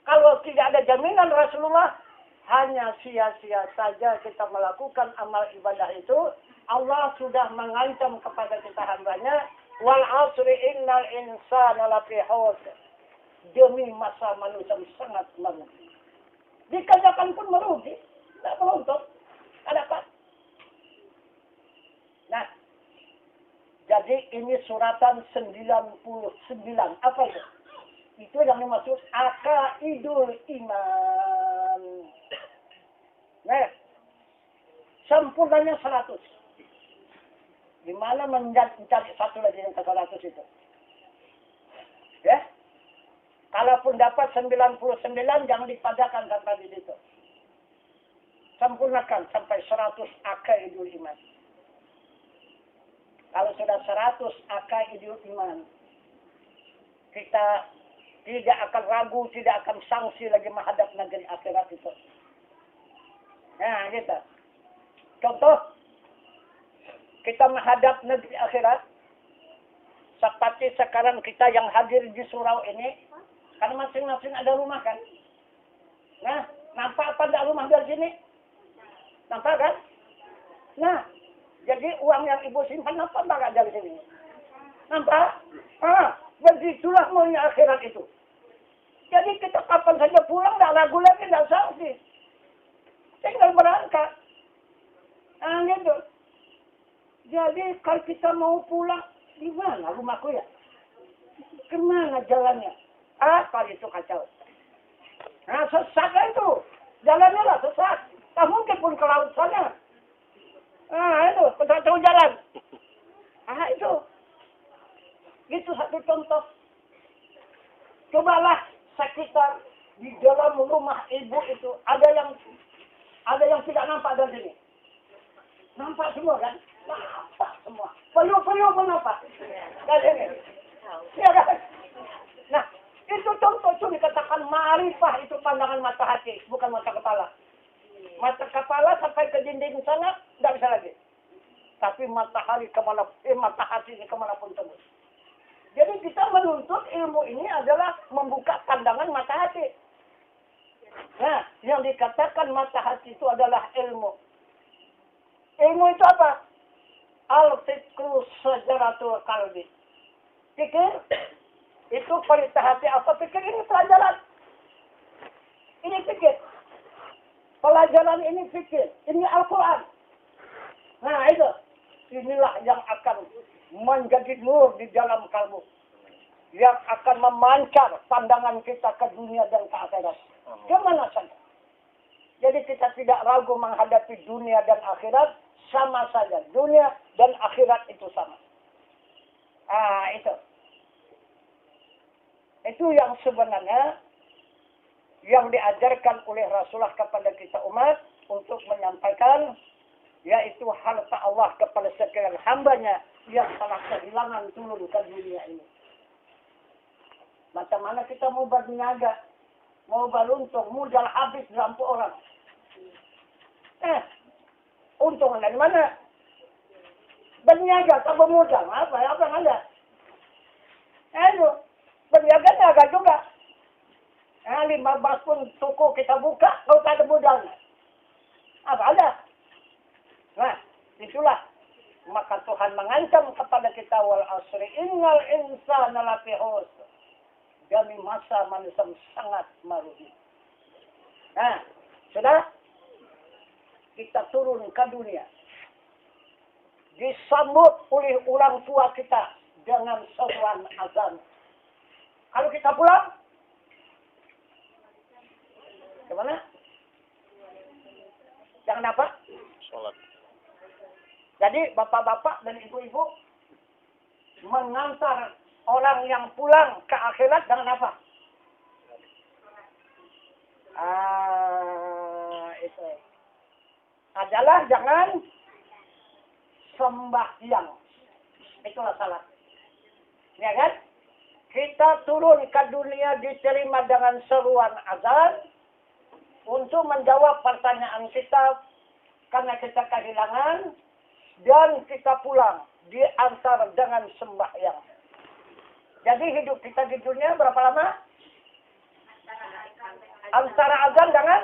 Kalau tidak ada jaminan Rasulullah, hanya sia-sia saja kita melakukan amal ibadah itu. Allah sudah mengancam kepada kita hambanya, wal asri innal insana lafi khusr. Demi masa manusia sangat merugi. Dikatakan pun merugi, tidak beruntung, ada apa? Nah, jadi ini suratan 99. Apa itu? Itu yang dimaksud Aqaidul Iman. Nah, sempurnanya 100. Di mana mencari satu lagi yang ke 100 itu? Ya? Kalaupun dapat 99, jangan dipadakan sampai di situ. Sempurnakan sampai 100 Aqaidul Iman. Kalau sudah 100 Aqaidul Iman, kita tidak akan ragu, tidak akan sangsi lagi menghadap negeri akhirat itu. Nah, gitu. Contoh, kita menghadap negeri akhirat, seperti sekarang kita yang hadir di surau ini, kan masing-masing ada rumah kan? Nah, nampak apa ada rumah dari sini? Nampak kan? Nah, jadi uang yang ibu simpan nampak enggak dari sini? Nampak? Begitulah maunya akhirat itu. Jadi kita kapan saja pulang, tidak ragu lagi, tidak sangsi. Tinggal berangkat. Nah, gitu. Jadi kalau kita mau pulang, di mana rumahku ya? Kemana jalannya? Kalau itu kacau. Nah, sesat itu. Jalannya lah sesat. Tak mungkin pun ke laut sana. Itu, kita tahu jalan. Itu. Itu satu contoh. Cobalah sekitar di dalam rumah ibu itu ada yang tidak nampak dari sini. Nampak semua kan? Nampak semua. Periuk-periuk pun nampak. Dari sini. Ya kan? Nah, itu contoh itu dikatakan ma'rifah, itu pandangan mata hati, bukan mata kepala. Mata kepala sampai ke dinding sana, tidak bisa lagi. Tapi mata hati ini kemanapun tembus. Jadi kita menuntut ilmu ini adalah membuka pandangan mata hati. Nah, yang dikatakan mata hati itu adalah ilmu. Ilmu itu apa? Al-fikru sajaratul qalbi. Pikir, itu perintah hati apa? Pikir ini pelajaran. Ini pikir. Pelajaran ini pikir. Ini Al-Quran. Nah, itu. Inilah yang akan menjadi nur di dalam kalbu. Yang akan memancar pandangan kita ke dunia dan ke akhirat. Kemana saja. Jadi kita tidak ragu menghadapi dunia dan akhirat. Sama saja. Dunia dan akhirat itu sama. Itu. Itu yang sebenarnya yang diajarkan oleh Rasulullah kepada kita umat untuk menyampaikan, yaitu harta Allah kepada sekalian hambanya yang telah kehilangan turun ke dunia ini. Macam mana kita mau berniaga, mau beruntung, modal habis rampok orang. Untung dari mana? Berniaga, tak bermodal. Apa yang ada? Berniaga niaga juga. 15 pun toko kita buka, kalau tak ada modalnya. Apa ada? Nah, itulah. Maka Tuhan mengancam kepada kita, wal asri innal insana lafi khusr. Demi masa manusia sangat merugi. Nah, sudah kita turun ke dunia. Disambut oleh orang tua kita dengan seruan azan. Kalau kita pulang, kemana? Jangan apa? Sholat. Jadi bapak-bapak dan ibu-ibu mengantar orang yang pulang ke akhirat dengan apa? Itu adalah jangan sembahyang. Itulah salah. Ya kan? Kita turun ke dunia diterima dengan seruan azan untuk menjawab pertanyaan kita karena kita kehilangan, dan kita pulang diantar dengan sembahyang. Jadi hidup kita di dunia berapa lama? Antara azan dengan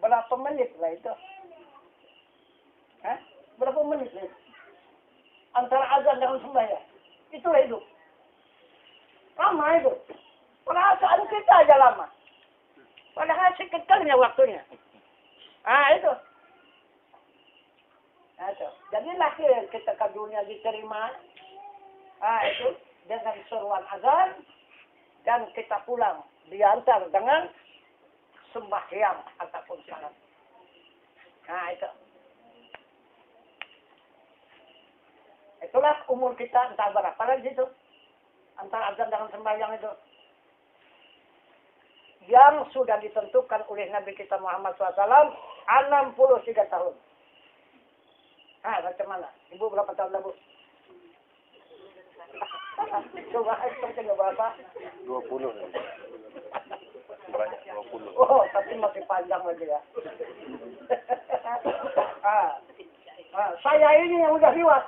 berapa menit lah itu? Berapa menit lah itu? Antara azan dengan sembahyang. Itulah hidup. Lama itu. Perasaan kita aja lama. Padahal sekekalnya waktunya. Itu. Itu. Jadi lahir kita ke dunia diterima. Itu. Dengan seruan azan. Dan kita pulang. Diantar dengan sembahyang ataupun salat. Itu. Itulah umur kita entah berapa lagi itu. Antara azan dengan sembahyang itu. Yang sudah ditentukan oleh Nabi kita Muhammad SAW 63 tahun. Macam mana? Ibu berapa tahun lah, Bu? Coba ekspresinya berapa? 20. Banyak, 20. Oh, tapi masih panjang lagi ya. Saya ini yang udah liwat.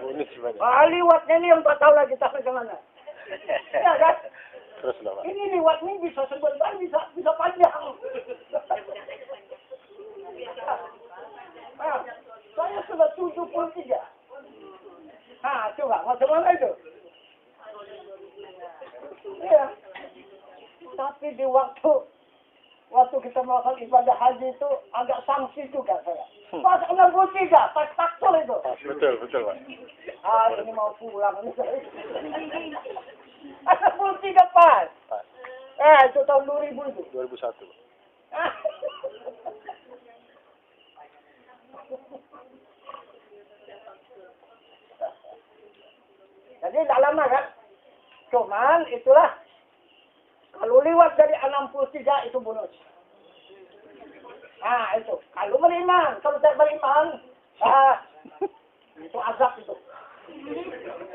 Ini sebenarnya. Liwatnya ini yang 4 tahun lagi, tapi kemana? Ya kan? Terus lah, Pak. Ini liwat ini bisa sebentar, bisa panjang. Saya sudah 73. Coba, macam mana itu? Iya. Tapi di waktu kita melakukan ibadah haji itu agak sanksi juga saya. Pas 63, pas taktul itu. Betul, Pak. Ini mau pulang. 63 pas. Itu tahun 2000 itu. 2001. Jadi tidak lama kan? Cuman itulah. Kalau lewat dari 63 itu bonus. Itu. Kalau beriman. Kalau tidak beriman. Itu azab itu.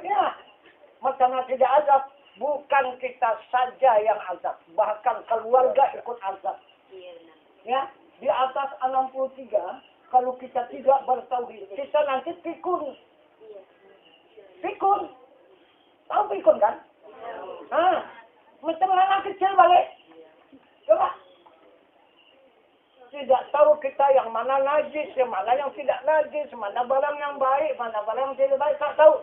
Ya. Macam tidak azab. Bukan kita saja yang azab. Bahkan keluarga ikut azab. Ya. Di atas 63. Kalau kita tidak bertauhid. Kita nanti pikun. Pikun. Tahu pikun kan? Macam anak kecil balik. Coba. Tidak tahu kita yang mana najis, yang mana yang tidak najis, mana barang yang baik, mana barang yang tidak baik. Tak tahu.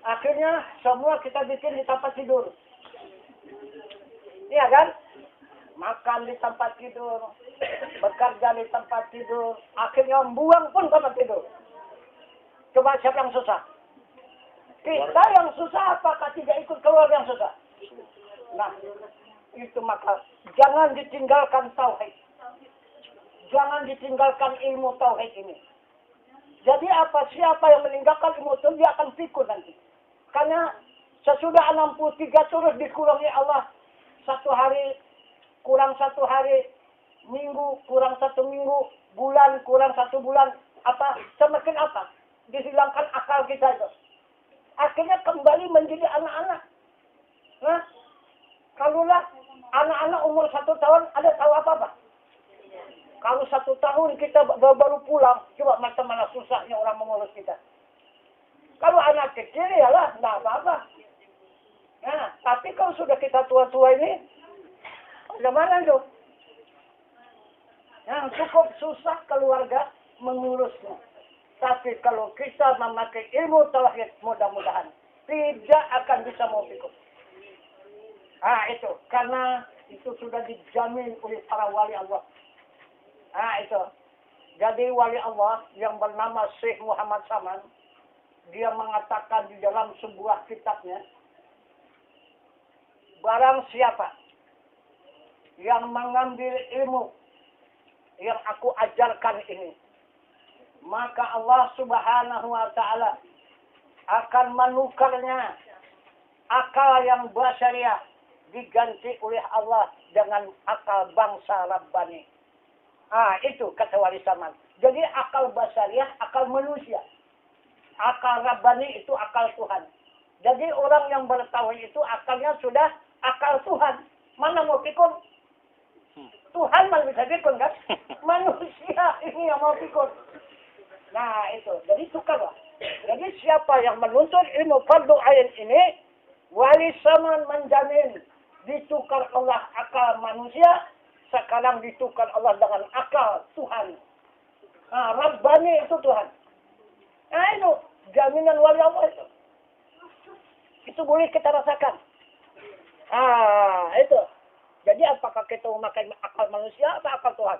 Akhirnya semua kita bikin di tempat tidur. Iya kan? Makan di tempat tidur. Bekerja di tempat tidur. Akhirnya membuang pun tempat tidur. Coba siapa yang susah? Kita yang susah, apakah tidak ikut keluar yang susah? Nah, itu maka jangan ditinggalkan tauhid. Jangan ditinggalkan ilmu tauhid ini. Jadi siapa yang meninggalkan ilmu itu, dia akan pikun nanti. Karena Sesudah 63 terus dikurangi Allah. 1 hari, kurang 1 hari, minggu, kurang 1 minggu, bulan, kurang 1 bulan. Apa? Semakin apa? Dihilangkan akal kita itu. Akhirnya kembali menjadi anak-anak. Nah, kalaulah anak-anak umur 1 tahun, ada tahu apa-apa? Kalau 1 tahun kita baru pulang, coba macam mana susahnya orang mengurus kita. Kalau anak kecil, yalah, enggak apa-apa. Nah, tapi kalau sudah kita tua-tua ini, bagaimana tuh? Nah, cukup susah keluarga mengurusnya. Tapi kalau kita memakai ilmu tauhid, mudah-mudahan tidak akan bisa memikul. Itu. Karena itu sudah dijamin oleh para wali Allah. Itu. Jadi wali Allah yang bernama Syekh Muhammad Saman, dia mengatakan di dalam sebuah kitabnya, barang siapa yang mengambil ilmu yang aku ajarkan ini, maka Allah Subhanahu wa Ta'ala akan menukarnya akal yang basyariah diganti oleh Allah dengan akal bangsa Rabbani. Itu kata Wali Saman. Jadi akal basyariah, akal manusia. Akal Rabbani itu akal Tuhan. Jadi orang yang bertauhid itu akalnya sudah akal Tuhan. Mana mau pikun? Tuhan malah bisa pikun kan? Manusia ini yang mau pikun. Nah itu, jadi tukarlah. Jadi siapa yang menuntut ilmu fardu ain ini, Wali Saman menjamin ditukar Allah akal manusia, sekarang ditukar Allah dengan akal Tuhan. Rabbani itu Tuhan. Itu jaminan wali Allah itu. Itu boleh kita rasakan. Itu. Jadi apakah kita memakai akal manusia atau akal Tuhan?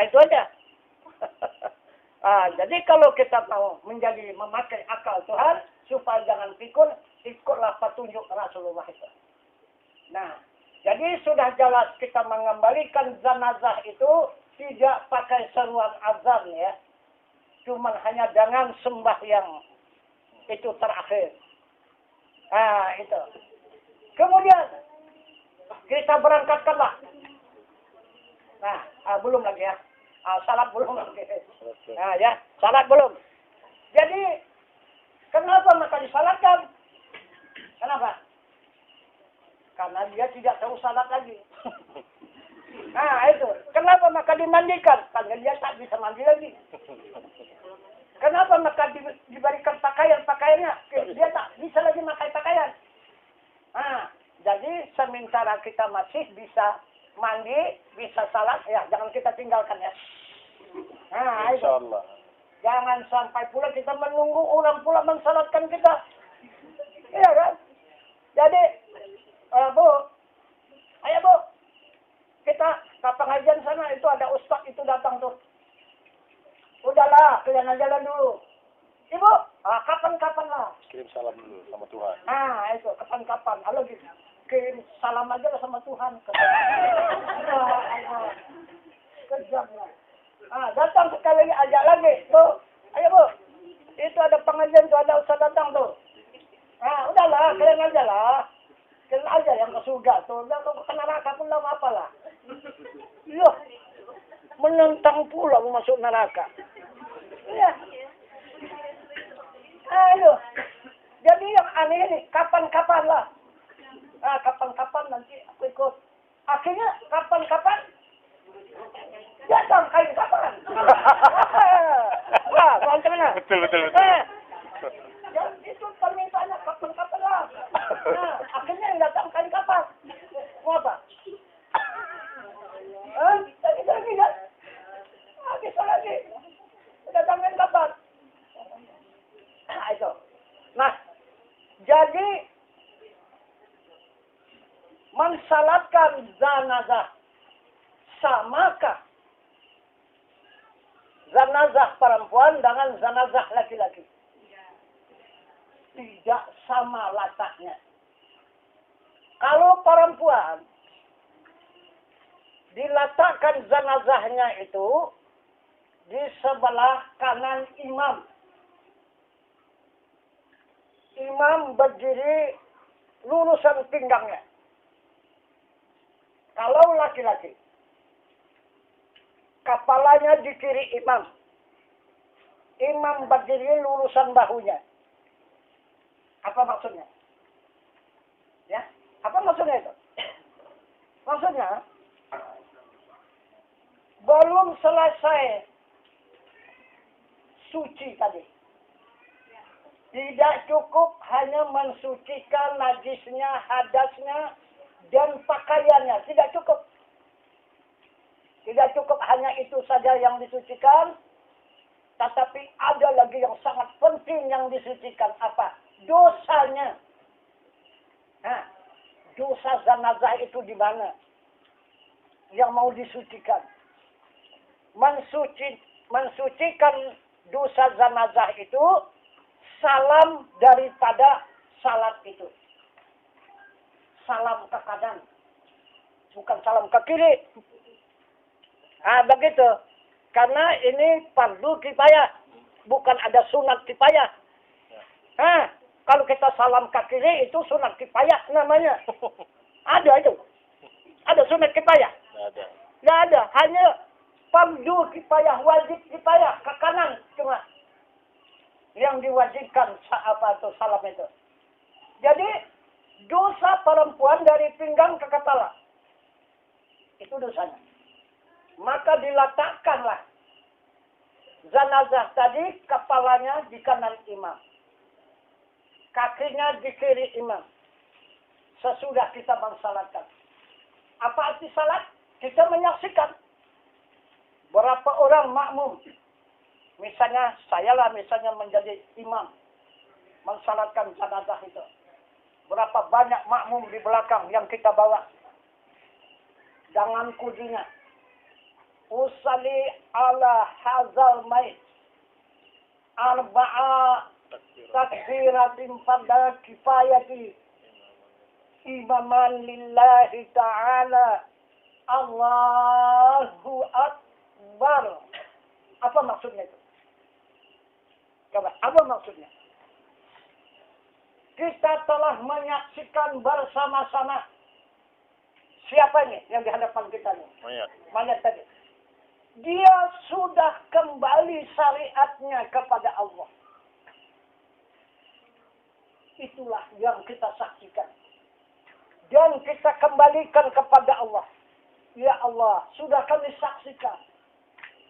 Itu aja. Jadi kalau kita mau memakai akal Tuhan, supaya jangan pikun, ikutlah petunjuk Rasulullah itu. Nah, jadi sudah jelas kita mengembalikan jenazah itu tidak pakai seruan azan ya. Cuma hanya dengan sembahyang itu terakhir. Itu. Kemudian kita berangkatkanlah. Nah, belum lagi ya. Salat belum lagi. Ya, salat belum. Jadi, kenapa maka disalatkan? Kenapa? Karena dia tidak tahu salat lagi. Itu. Kenapa maka dimandikan? Karena dia tak bisa mandi lagi. Kenapa maka diberikan pakaiannya? Dia tak bisa lagi pakai pakaian. Jadi sementara kita masih bisa mandi, bisa salat, ya jangan kita tinggalkan ya. Insyaallah. Jangan sampai pula kita menunggu orang pula mensalatkan kita. Iya kan? Jadi, Bu, ayo Bu, kita ke pengajian sana, itu ada ustaz itu datang tuh. Udahlah, kalian jalan dulu. Ibu, kapan-kapan lah. Kirim salam dulu sama Tuhan. Itu, kapan-kapan. Kalau gitu, kirim salam aja lah sama Tuhan. Kejamnya. Datang sekali lagi, ajak lagi. Tuh, ayo Bu, itu ada pengajian tuh, ada ustaz datang tuh. Udahlah, kalian aja lah. Kalian aja yang ke surga tuh. Udah, ke neraka pun lah apalah. Iya, menentang pula mau masuk neraka. Iya. Ayo. Jadi yang aneh ini, kapan-kapan lah. Kapan-kapan nanti aku ikut. Akhirnya, kapan-kapan? Datang kain kapan? Bagaimana? Betul. Ya, itu permintaannya kapan-kapan lah. Akhirnya yang datang kain kapan? Mau apa? Bisa lagi kan? Bisa lagi. Datang kain kapan? Itu. Nah, jadi mensalatkan jenazah samakah jenazah perempuan dengan jenazah laki-laki? Tidak sama letaknya. Kalau perempuan diletakkan jenazahnya itu di sebelah kanan imam. imam berdiri lurusan pinggangnya. Kalau laki-laki, kepalanya di kiri imam. Imam berdiri lurusan bahunya. Apa maksudnya? Ya, apa maksudnya itu? Maksudnya, belum selesai suci tadi. Tidak cukup hanya mensucikan najisnya, hadasnya, dan pakaiannya. Tidak cukup. Tidak cukup hanya itu saja yang disucikan. Tetapi ada lagi yang sangat penting yang disucikan. Apa? Dosanya. Nah, dosa zanazah itu di mana? Yang mau disucikan. Mensucikan dosa zanazah itu salam daripada salat itu. Salam ke kanan. Bukan salam ke kiri. Nah, begitu. Karena ini fardu kifayah. Bukan ada sunat kifayah. Nah, kalau kita salam ke kiri itu sunat kifayah namanya. Ada itu. Ada sunat kifayah. Tidak ada. Hanya fardu kifayah, wajib kifayah ke kanan cuma yang diwajibkan apa itu salam itu. Jadi dosa perempuan dari pinggang ke kepala itu dosanya. Maka diletakkanlah zanazah tadi kepalanya di kanan imam, kakinya di kiri imam. Sesudah kita mensalatkan. Apa arti salat? Kita menyaksikan berapa orang makmum. Misalnya sayalah misalnya menjadi imam mensalatkan jenazah itu. Berapa banyak makmum di belakang yang kita bawa dengan kudinya. Usalli ala hazal mait arba'a takbiratin pada kifayati imaman lillahi ta'ala Allahu Akbar. Apa maksudnya itu? Coba, apa maksudnya? Kita telah menyaksikan bersama-sama. Siapa ini yang di hadapan kita ini? Mayat tadi. Dia sudah kembali syariatnya kepada Allah. Itulah yang kita saksikan. Dan kita kembalikan kepada Allah. Ya Allah, sudah kami saksikan.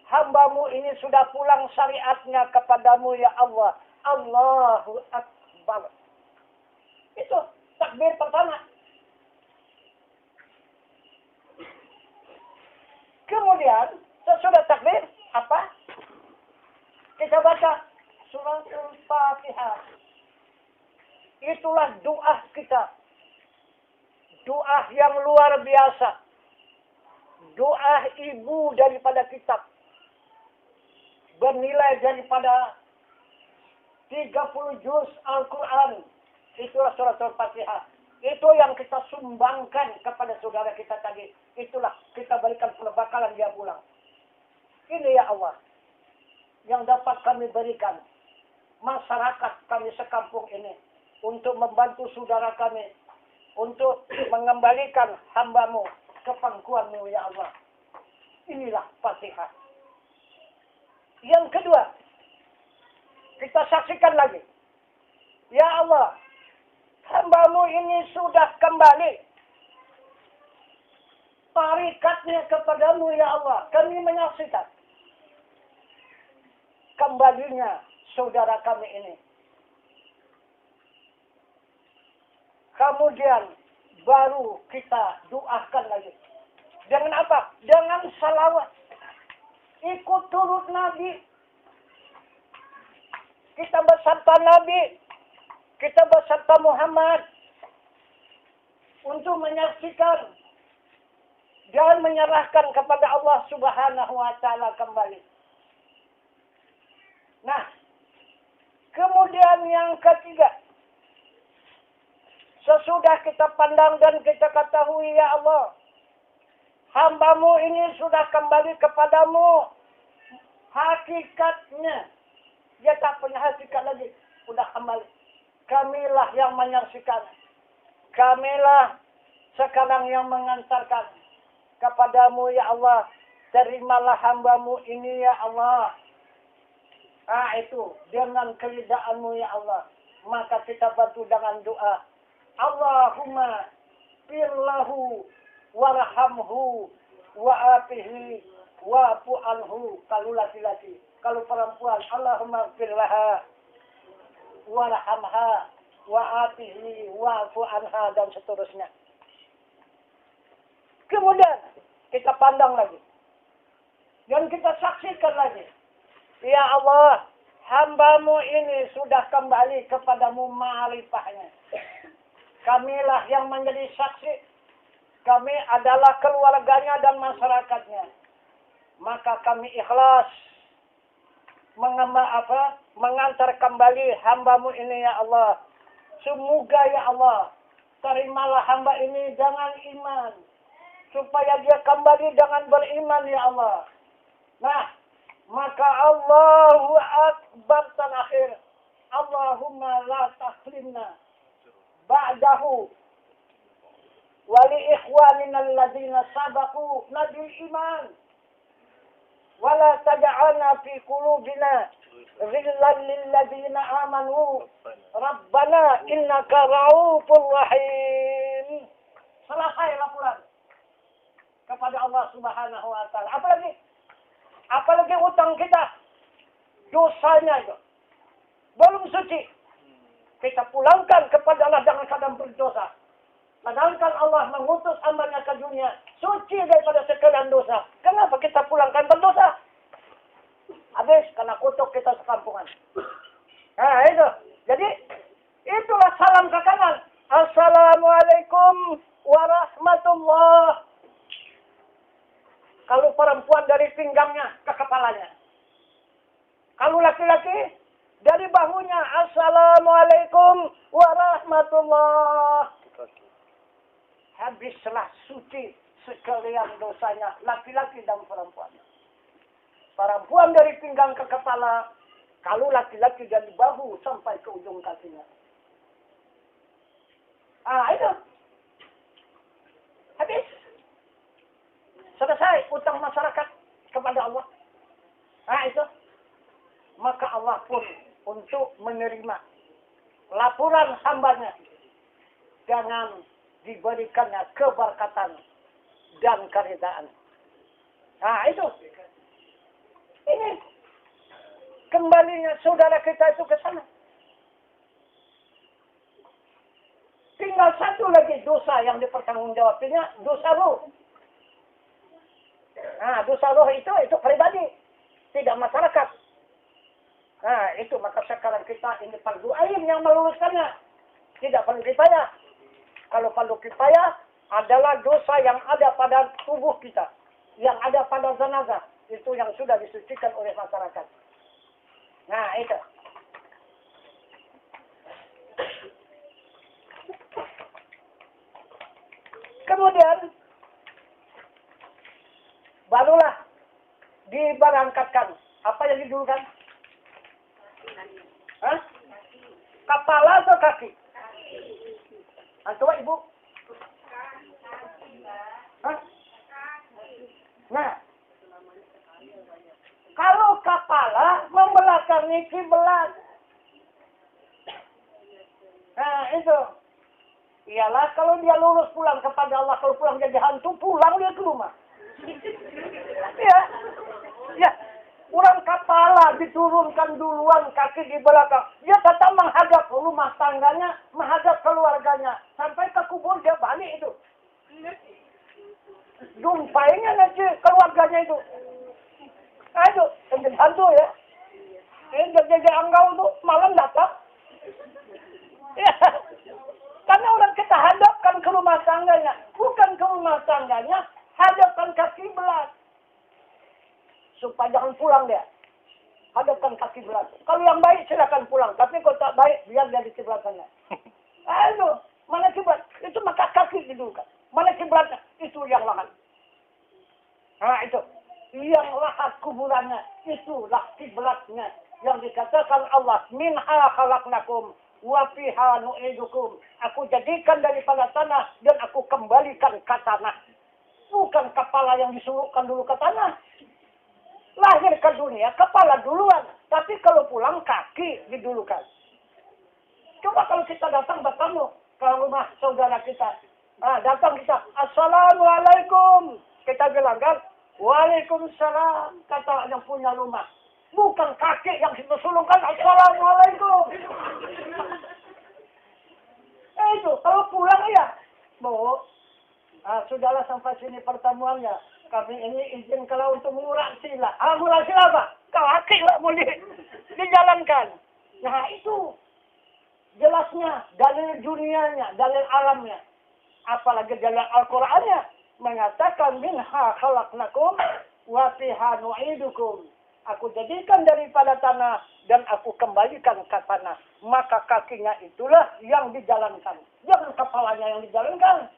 Hamba-Mu ini sudah pulang syariatnya kepadamu ya Allah. Allahu Akbar. Itu takbir pertama. Kemudian, sesudah takbir, apa? Kita baca surah Al-Fatihah. Itulah doa kita. Doa yang luar biasa. Doa ibu daripada kitab. Bernilai daripada 30 juz Al-Quran. Itulah surah Al-Fatihah. Itu yang kita sumbangkan kepada saudara kita tadi. Itulah kita berikan perbakalan dia pulang. Ini ya Allah. Yang dapat kami berikan. Masyarakat kami sekampung ini. Untuk membantu saudara kami. Untuk mengembalikan hamba-Mu ke pangkuan-Mu ya Allah. Inilah Fatihah. Yang kedua. Kita saksikan lagi. Ya Allah. Hamba-Mu ini sudah kembali. Tarikatnya kepadamu ya Allah. Kami menyaksikan. Kembalinya saudara kami ini. Kemudian baru kita doakan lagi. Dengan apa? Dengan salawat. Ikut turut Nabi. Kita beserta Nabi. Kita beserta Muhammad. Untuk menyaksikan. Dan menyerahkan kepada Allah Subhanahu wa Ta'ala kembali. Nah. Kemudian yang ketiga. Sesudah kita pandang dan kita ketahui ya Allah. Hamba-Mu ini sudah kembali kepadamu. Hakikatnya. Dia tak punya hakikat lagi. Sudah kembali. Kamilah yang menyaksikan. Kamilah sekarang yang mengantarkan kepadamu ya Allah. Terimalah hambamu ini ya Allah. Itu dengan keridaanmu ya Allah. Maka kita bantu dengan doa. Allahumma firlahu warhamhu wa'afihi wa'fu anhu. Kalau laki-laki. Kalau perempuan, Allahumma firlaha warhamha wa'afihi wa'fu anha dan seterusnya. Kemudian kita pandang lagi. Dan kita saksikan lagi. Ya Allah, hambamu ini sudah kembali kepadamu ma'rifahnya. Kamilah yang menjadi saksi. Kami adalah keluarganya dan masyarakatnya. Maka kami ikhlas mengantar kembali hambamu ini ya Allah. Semoga ya Allah, terimalah hamba ini dengan iman. Supaya dia kembali dengan beriman ya Allah. Nah, maka Allahu Akbar terakhir. Allahumma la tahrimna ba'dahu wa li ikhwanina alladhina sabaqu bil iman. Wa la taj'alna fi qulubina ghillan lil ladzina amanu. Rabbana innaka ra'ufur rahim. Selesai laporan kepada Allah Subhanahu wa taala. Apalagi utang kita, dosanya itu belum suci. Kita pulangkan kepada Allah dengan keadaan berdosa. Sedangkan Allah mengutus hambanya ke dunia suci daripada sekalian dosa. Kenapa kita pulangkan berdosa? Habis karena kutuk kita sekampungan. Nah itu. Jadi itulah salam ke kanan. Assalamualaikum warahmatullahi. Kalau perempuan dari pinggangnya ke kepalanya. Kalau laki-laki dari bahunya. Assalamualaikum warahmatullahi. Habislah suci sekalian dosanya laki-laki dan perempuan. Perempuan dari pinggang ke kepala. Kalau laki-laki dari bahu sampai ke ujung kakinya. Itu. Habis. Selesai utang masyarakat kepada Allah. Itu. Maka Allah pun untuk menerima laporan hambanya dengan diberikannya keberkatan dan keridaan. Itu. Ini kembalinya saudara kita itu ke sana. Tinggal satu lagi dosa yang dipertanggungjawabnya, dosa roh. Dosa roh itu pribadi, tidak masyarakat. Itu maka sekarang kita ini fardu ain yang meluluskannya. Tidak perlu kifayah. Kalau fardu kifayah adalah dosa yang ada pada tubuh kita, yang ada pada jenazah, itu yang sudah disucikan oleh masyarakat. Itu. Kemudian barulah diberangkatkan. Apa yang didulukan? Kepala atau kaki? Coba ibu. Nah, kalau kepala membelakangi kiblat. Itu. Iyalah kalau dia lurus pulang kepada Allah, kalau pulang jadi hantu, pulang dia ke rumah. Ya. Orang kepala diturunkan duluan, kaki di belakang. Dia tetap menghadap rumah tangganya, menghadap keluarganya. Sampai ke kubur dia balik itu. Jumpainya nanti keluarganya itu. Itu, jadi hantu ya. Ini jadi anggau itu malam datang. Ya. Karena orang kita hadapkan ke rumah tangganya. Bukan ke rumah tangganya, hadapkan ke kiblat. Supaya jangan pulang dia. Hadapkan kaki kiblat. Kalau yang baik silakan pulang. Tapi kalau tak baik, biar dia di kiblatannya. Itu, mana kiblat? Itu maka kaki didulukan. Mana kiblatnya? Itu yang lahat. Itu. Yang lahat kuburannya. Itulah kiblatnya. Yang dikatakan Allah. Minha khalaqnakum wa fiha nu'idukum. Aku jadikan daripada tanah dan aku kembalikan ke tanah. Bukan kepala yang disulupkan dulu ke tanah. Lahir ke dunia, kepala duluan. Tapi kalau pulang, kaki didulukan. Coba kalau kita datang bertemu ke rumah saudara kita. Datang kita, Assalamualaikum. Kita bilang kan, Waalaikumsalam. Kata yang punya rumah. Bukan kaki yang kita sulungkan, Assalamualaikum. Itu, kalau pulang ya. Bu, sudahlah sampai sini pertemuannya. Kami ini izin kalau untuk mengurak sila. Mengurak sila apa? Kaki lah boleh dijalankan. Nah itu jelasnya dalil dunianya, dalil alamnya. Apalagi dalil Al-Qur'annya mengatakan minha khalaqnakum wa fiha nu'idukum. Aku jadikan daripada tanah dan aku kembalikan ke tanah. Maka kakinya itulah yang dijalankan. Jangan kepalanya yang dijalankan.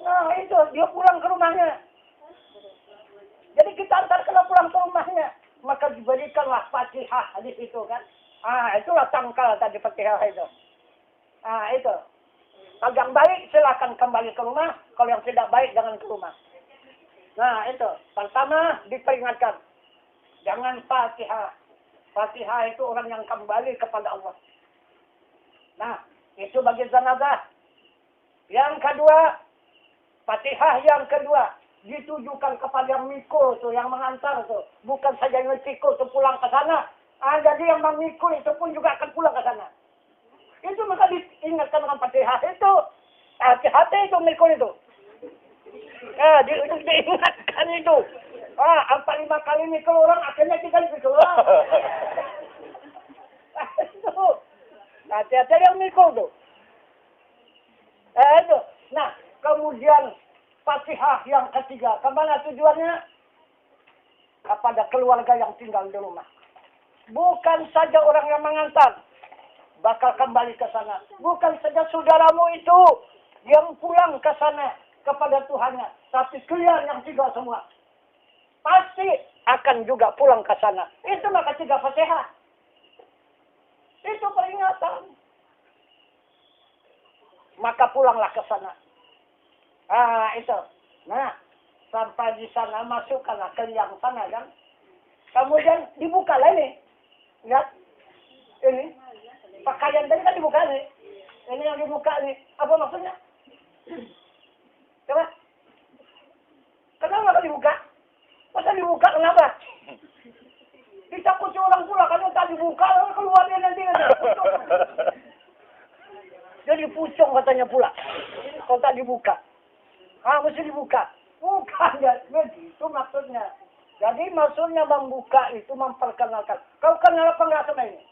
Nah itu, dia pulang ke rumahnya. Jadi kita antarkanlah pulang ke rumahnya. Maka diberikanlah Fatihah di situ kan. Itulah tangkal tadi Fatihah itu. Itu. Kalau yang baik silakan kembali ke rumah. Kalau yang tidak baik jangan ke rumah. Nah itu. Pertama diperingatkan. Jangan Fatihah. Fatihah itu orang yang kembali kepada Allah. Nah itu bagi zanazah. Yang kedua. Fatihah yang kedua. Ditujukan kepada yang mikul tuh, yang mengantar tuh. Bukan saja yang mikul tuh pulang ke sana. Jadi yang memikul itu pun juga akan pulang ke sana. Itu maka diingatkan dengan Fatihah itu. Hati-hati itu mikul itu. Diingatkan itu. 4-5 kali mikul orang, akhirnya 3 kali mikul orang. Hati-hati yang mikul tuh. Itu. Nah, kemudian Fatihah yang ketiga. Kemana tujuannya? Kepada keluarga yang tinggal di rumah. Bukan saja orang yang mengantar. Bakal kembali ke sana. Bukan saja saudaramu itu. Yang pulang ke sana. Kepada Tuhannya. Tapi kalian yang tinggal semua. Pasti akan juga pulang ke sana. Itu maka ketiga Fatihah. Itu peringatan. Maka pulanglah ke sana. Itu. Nah, sampai di sana masukkanlah ke yang sana kan. Kemudian dibuka lah ini. Lihat. Ini. Pakaian tadi kan dibuka nih. Ini yang dibuka nih. Apa maksudnya? Coba. Kenapa dibuka? Masa dibuka kenapa? Ditakuti orang pula. Kalau tak dibuka, keluar dia nanti. Jadi pucung katanya pula. Kalau tak dibuka. Mesti dibuka. Bukan ya, itu maksudnya. Jadi maksudnya membuka itu memperkenalkan. Kau kenal apa enggak sama ini?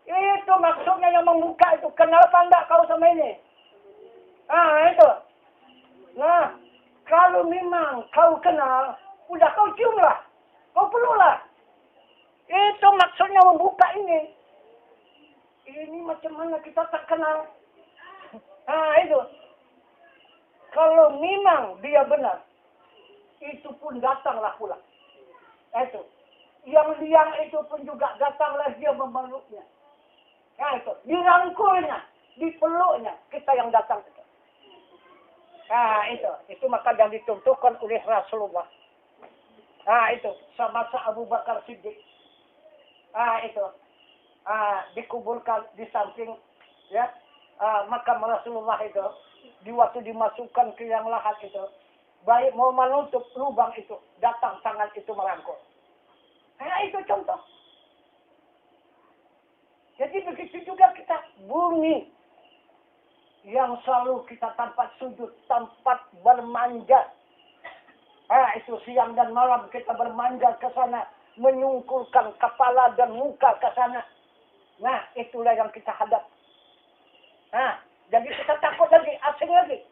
Itu maksudnya yang membuka itu. Kenal apa enggak kau sama ini? Itu. Nah, kalau memang kau kenal, udah kau ciumlah. Kau pelulah. Itu maksudnya membuka ini. Ini macam mana kita tak kenal? Itu. Kalau memang dia benar, itu pun datanglah pulang. Itu. Yang liang itu pun juga datanglah dia memeluknya. Itu. Dirangkulnya, dipeluknya, kita yang datang itu. Itu. Itu maka yang ditentukan oleh Rasulullah. Itu. Sama Abu Bakar Siddiq. Itu. Dikuburkan di samping ya makam Rasulullah itu. Di waktu dimasukkan ke yang lahat itu, baik mau menutup lubang itu, datang tangan itu merangkul. Itu contoh. Jadi begitu juga kita bumi yang selalu kita tempat sujud, tempat bermanja. Itu siang dan malam kita bermanja ke sana, menyungkulkan kepala dan muka ke sana. Nah, itulah yang kita hadap. Jadi kita takut lagi, asing lagi.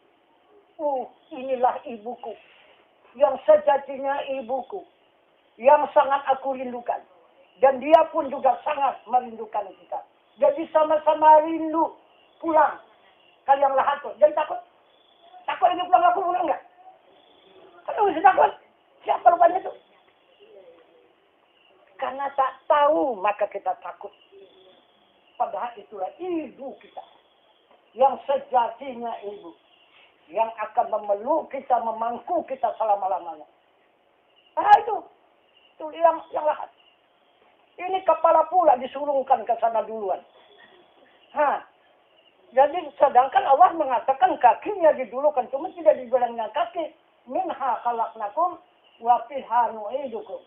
Inilah ibuku. Yang sejatinya ibuku. Yang sangat aku rindukan. Dan dia pun juga sangat merindukan kita. Jadi sama-sama rindu pulang. Kalian lahat tuh. Jadi takut. Takut lagi pulang aku pulang enggak? Kalau mesti takut. Siapa rupanya itu? Karena tak tahu maka kita takut. Padahal itulah ibu kita. Yang sejatinya ibu. Yang akan memeluk kita, memangku kita selama-lamanya. Nah itu yang lahat. Ini kepala pula disulungkan ke sana duluan. Jadi sedangkan Allah mengatakan kakinya didulukan, cuma tidak dibilangnya kaki. Minha khalaqnakum wa fiha nu'idukum.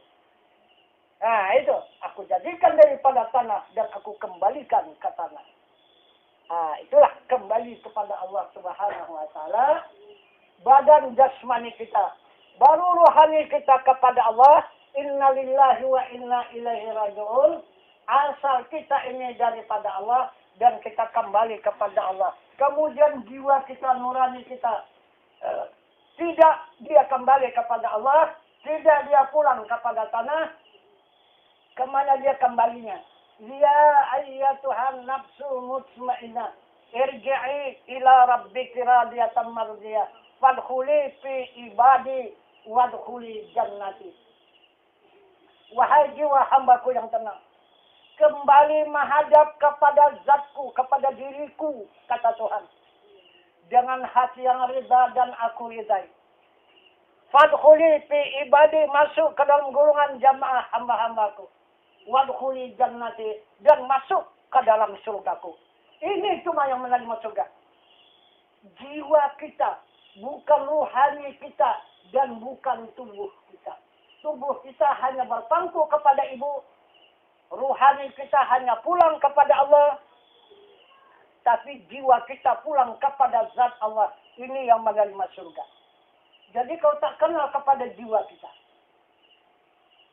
Nah itu, aku jadikan daripada tanah dan aku kembalikan ke tanah. Nah itulah kembali kepada Allah Subhanahu wa Ta'ala. Badan jasmani kita, baru rohani kita kepada Allah. Inna lillahi wa inna ilaihi raji'un. Asal kita ini daripada Allah dan kita kembali kepada Allah. Kemudian jiwa kita, nurani kita, tidak dia kembali kepada Allah, tidak dia pulang kepada tanah. Kemana dia kembalinya? Ya ayyatuhan nafsul mutmainnah, irji'i ila rabbiki radiyatan mardiyah, fadkhuli fi ibadi wadkhuli jannati. Wahai jiwa hambaku yang tenang, kembali menghadap kepada zatku, kepada diriku, kata Tuhan. Dengan hati yang rida dan aku ridai. Fadkhuli fi ibadi, masuk ke dalam golongan jamaah hamba-hambaku. Wadkhuli jannati, dan masuk ke dalam surgaku. Ini cuma yang menerima surga. Jiwa kita, bukan ruhani kita, dan bukan tubuh kita. Tubuh kita hanya berpangku kepada ibu. Ruhani kita hanya pulang kepada Allah. Tapi jiwa kita pulang kepada zat Allah. Ini yang menerima surga. Jadi kalau tak kenal kepada jiwa kita,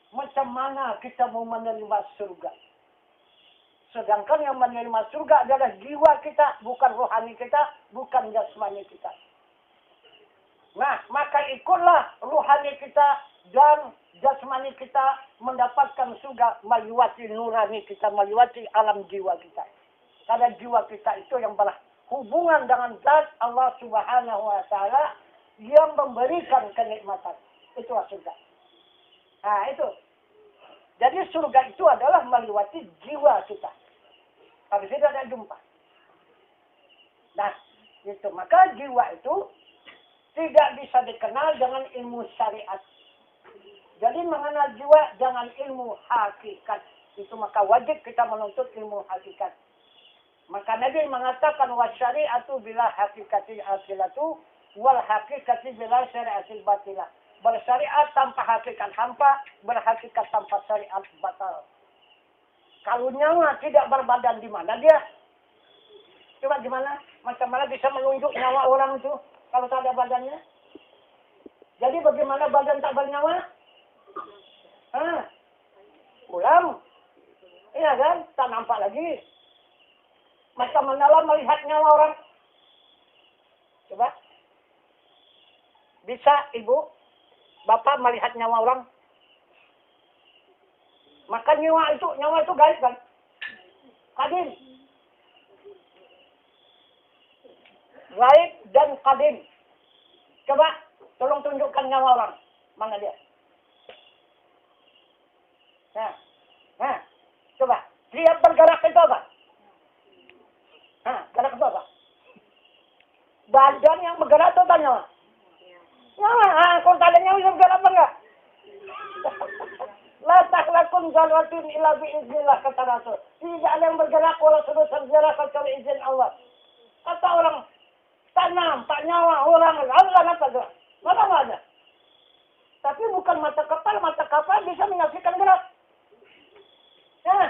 macam mana kita mau menerima surga? Sedangkan yang menerima surga adalah jiwa kita, bukan rohani kita, bukan jasmani kita. Nah, maka ikutlah rohani kita dan jasmani kita mendapatkan surga melewati nurani kita, melewati alam jiwa kita. Karena jiwa kita itu yang berhubungan dengan zat Allah Subhanahu wa Ta'ala yang memberikan kenikmatan. Itulah surga. Nah, itu. Jadi surga itu adalah melewati jiwa kita. Habis itu ada jumpa. Nah, itu. Maka jiwa itu tidak bisa dikenal dengan ilmu syariat. Jadi mengenal jiwa jangan ilmu hakikat. Itu maka wajib kita menuntut ilmu hakikat. Maka Nabi mengatakan wasyari'atu bila hakikati asilatu wal hakikati bila syari'atil batilah. Bersyariat tanpa hakikat hampa, berhakikat tanpa syariat batal. Kalau nyawa tidak berbadan di mana dia? Coba di mana? Macam mana bisa menunjuk nyawa orang itu kalau tak ada badannya? Jadi bagaimana badan tak bernyawa? Ulang. Iya kan? Tak nampak lagi. Macam mana melihat nyawa orang? Coba. Bisa ibu? Bapak melihat nyawa orang? Maka nyawa itu gaib kan? Kadim. Gaib dan kadim. Coba, tolong tunjukkan nyawa orang. Mana dia? Nah, coba. Dia bergerak itu apa? Gerak itu apa? Badan yang bergerak itu apa nyawa? Nyawa, kalau tak ada nyawa bisa bergerak apa enggak? La tahlakun zalwatun illa biiznillah, kata Rasul. Tidak ada yang bergerak walau suruh bergerak kecuali izin Allah. Kata orang, tak nampak nyawa orang, Allah kata gerak. Mana enggak ada? Tapi bukan mata kapal bisa menyaksikan gerak. Nah,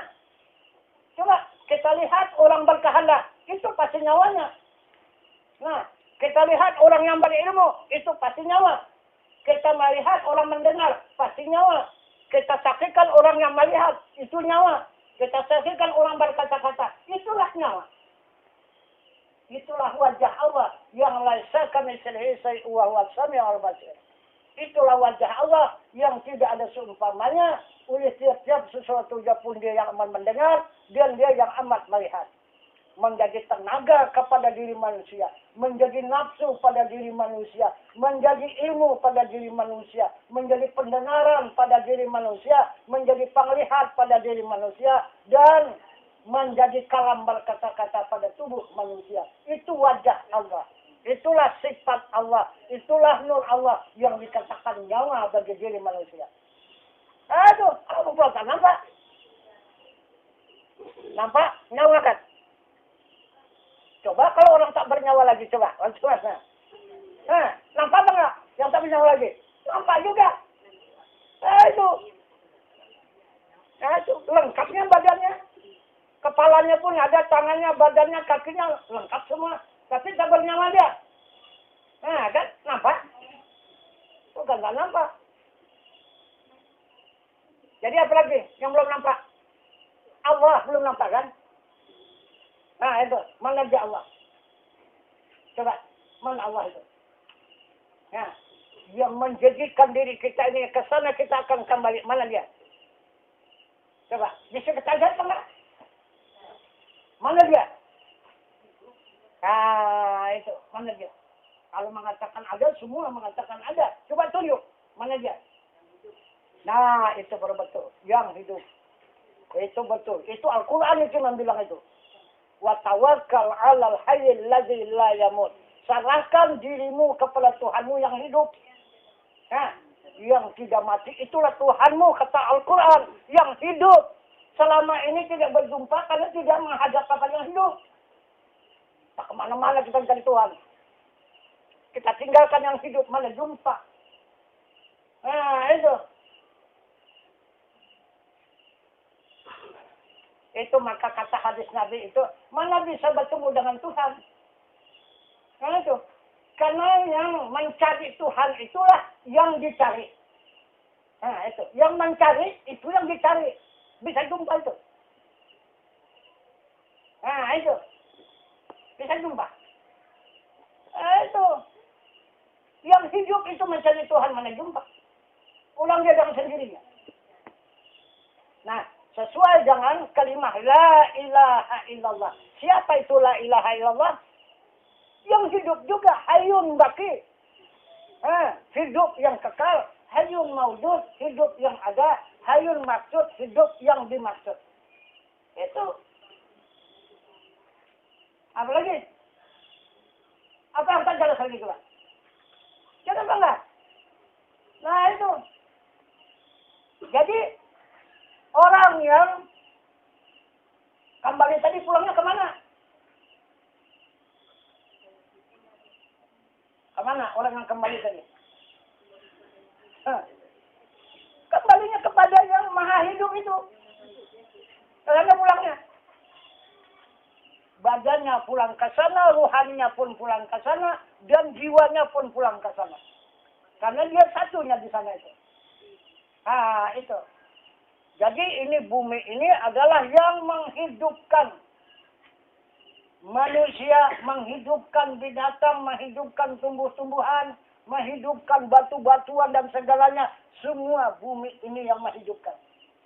coba kita lihat orang berkehendak, itu pasti nyawanya. Nah, kita lihat orang yang berilmu, itu pasti nyawa. Kita melihat orang mendengar, pasti nyawa. Kita saksikan orang yang melihat, itu nyawa. Kita saksikan orang berkata-kata, itulah nyawa. Itulah wajah Allah yang laisa kamitslihi syai'un wa huwas samiul basir. Itulah wajah Allah yang tidak ada seumpamanya oleh setiap sesuatu pun dia yang amat mendengar dan dia yang amat melihat. Menjadi tenaga kepada diri manusia, menjadi nafsu pada diri manusia, menjadi ilmu pada diri manusia, menjadi pendengaran pada diri manusia, menjadi penglihat pada diri manusia, dan menjadi kalam berkata-kata pada tubuh manusia. Itu wajah Allah. Itulah sifat Allah. Itulah nur Allah yang dikatakan nyawa bagi diri manusia. Aduh, kamu bukan nampak? Nampak? Nyawa kan? Coba kalau orang tak bernyawa lagi, coba. Nampak enggak? Yang tak bernyawa lagi? Nampak juga. Aduh, lengkapnya badannya. Kepalanya pun ada, tangannya, badannya, kakinya, lengkap semua. Tapi tak bernyawa dia. Kan? Nampak? Bukan tak nampak. Jadi apa lagi yang belum nampak? Allah belum nampak kan? Itu. Mana dia Allah? Coba. Mana Allah itu? Yang menjadikan diri kita ini ke sana kita akan kembali. Mana dia? Coba. Bisa kita lihat enggak? Mana dia? Itu. Mana dia? Kalau mengatakan ada, semua mengatakan ada. Coba tunjuk. Mana dia? Nah, itu baru betul. Yang hidup. Itu betul. Itu Al-Quran itu yang bilang itu. Wa tawakkal 'alal hayyil ladzi la yamut. Serahkan dirimu kepada Tuhanmu yang hidup. Yang tidak mati. Itulah Tuhanmu, kata Al-Quran. Yang hidup. Selama ini tidak berjumpa karena tidak menghadap kepada yang hidup. Tak kemana-mana kita mencari Tuhan. Kita tinggalkan yang hidup, mana jumpa. Itu. Itu maka kata hadis Nabi itu, mana bisa bertemu dengan Tuhan? Karena itu. Karena yang mencari Tuhan itulah yang dicari. Itu. Yang mencari, itu yang dicari. Bisa jumpa itu. Itu. Bisa jumpa. Itu. Yang hidup itu mencari Tuhan, mana jumpa. Ulang dia dengan sendirinya. Nah, sesuai dengan kalimat la ilaha illallah. Siapa itu la ilaha illallah? Yang hidup juga hayyun baqi. Hidup yang kekal, hayyun maudud, hidup yang ada, hayyun maksud, hidup yang dimaksud. Itu. Apa lagi? Apa yang tak jelas lagi juga? Jangan bangga. Nah itu. Jadi orang yang kembali tadi pulangnya kemana? Kemana orang yang kembali tadi? Kembalinya kepada yang maha hidup itu. Karena pulangnya. Badannya pulang ke sana, ruhaninya pun pulang ke sana, dan jiwanya pun pulang ke sana. Karena dia satunya di sana itu. Itu. Jadi ini bumi ini adalah yang menghidupkan manusia, menghidupkan binatang, menghidupkan tumbuh-tumbuhan, menghidupkan batu-batuan dan segalanya. Semua bumi ini yang menghidupkan.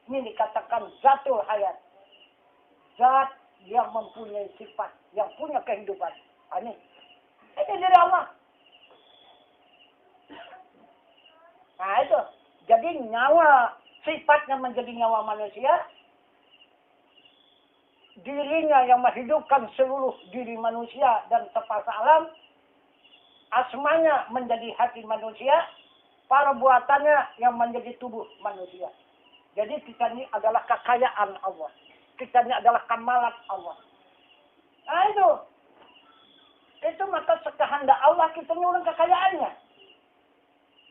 Ini dikatakan zatul hayat. Zat yang mempunyai sifat, yang punya kehidupan. Ini dari Allah. Nah itu. Jadi nyawa, sifatnya menjadi nyawa manusia. Dirinya yang menghidupkan seluruh diri manusia dan sepasa alam. Asmanya menjadi hati manusia. Perbuatannya yang menjadi tubuh manusia. Jadi kita ini adalah kekayaan Allah. Kita ini adalah kamalat Allah. Nah itu. Itu maka sekehendak Allah kita nyuruh kekayaannya.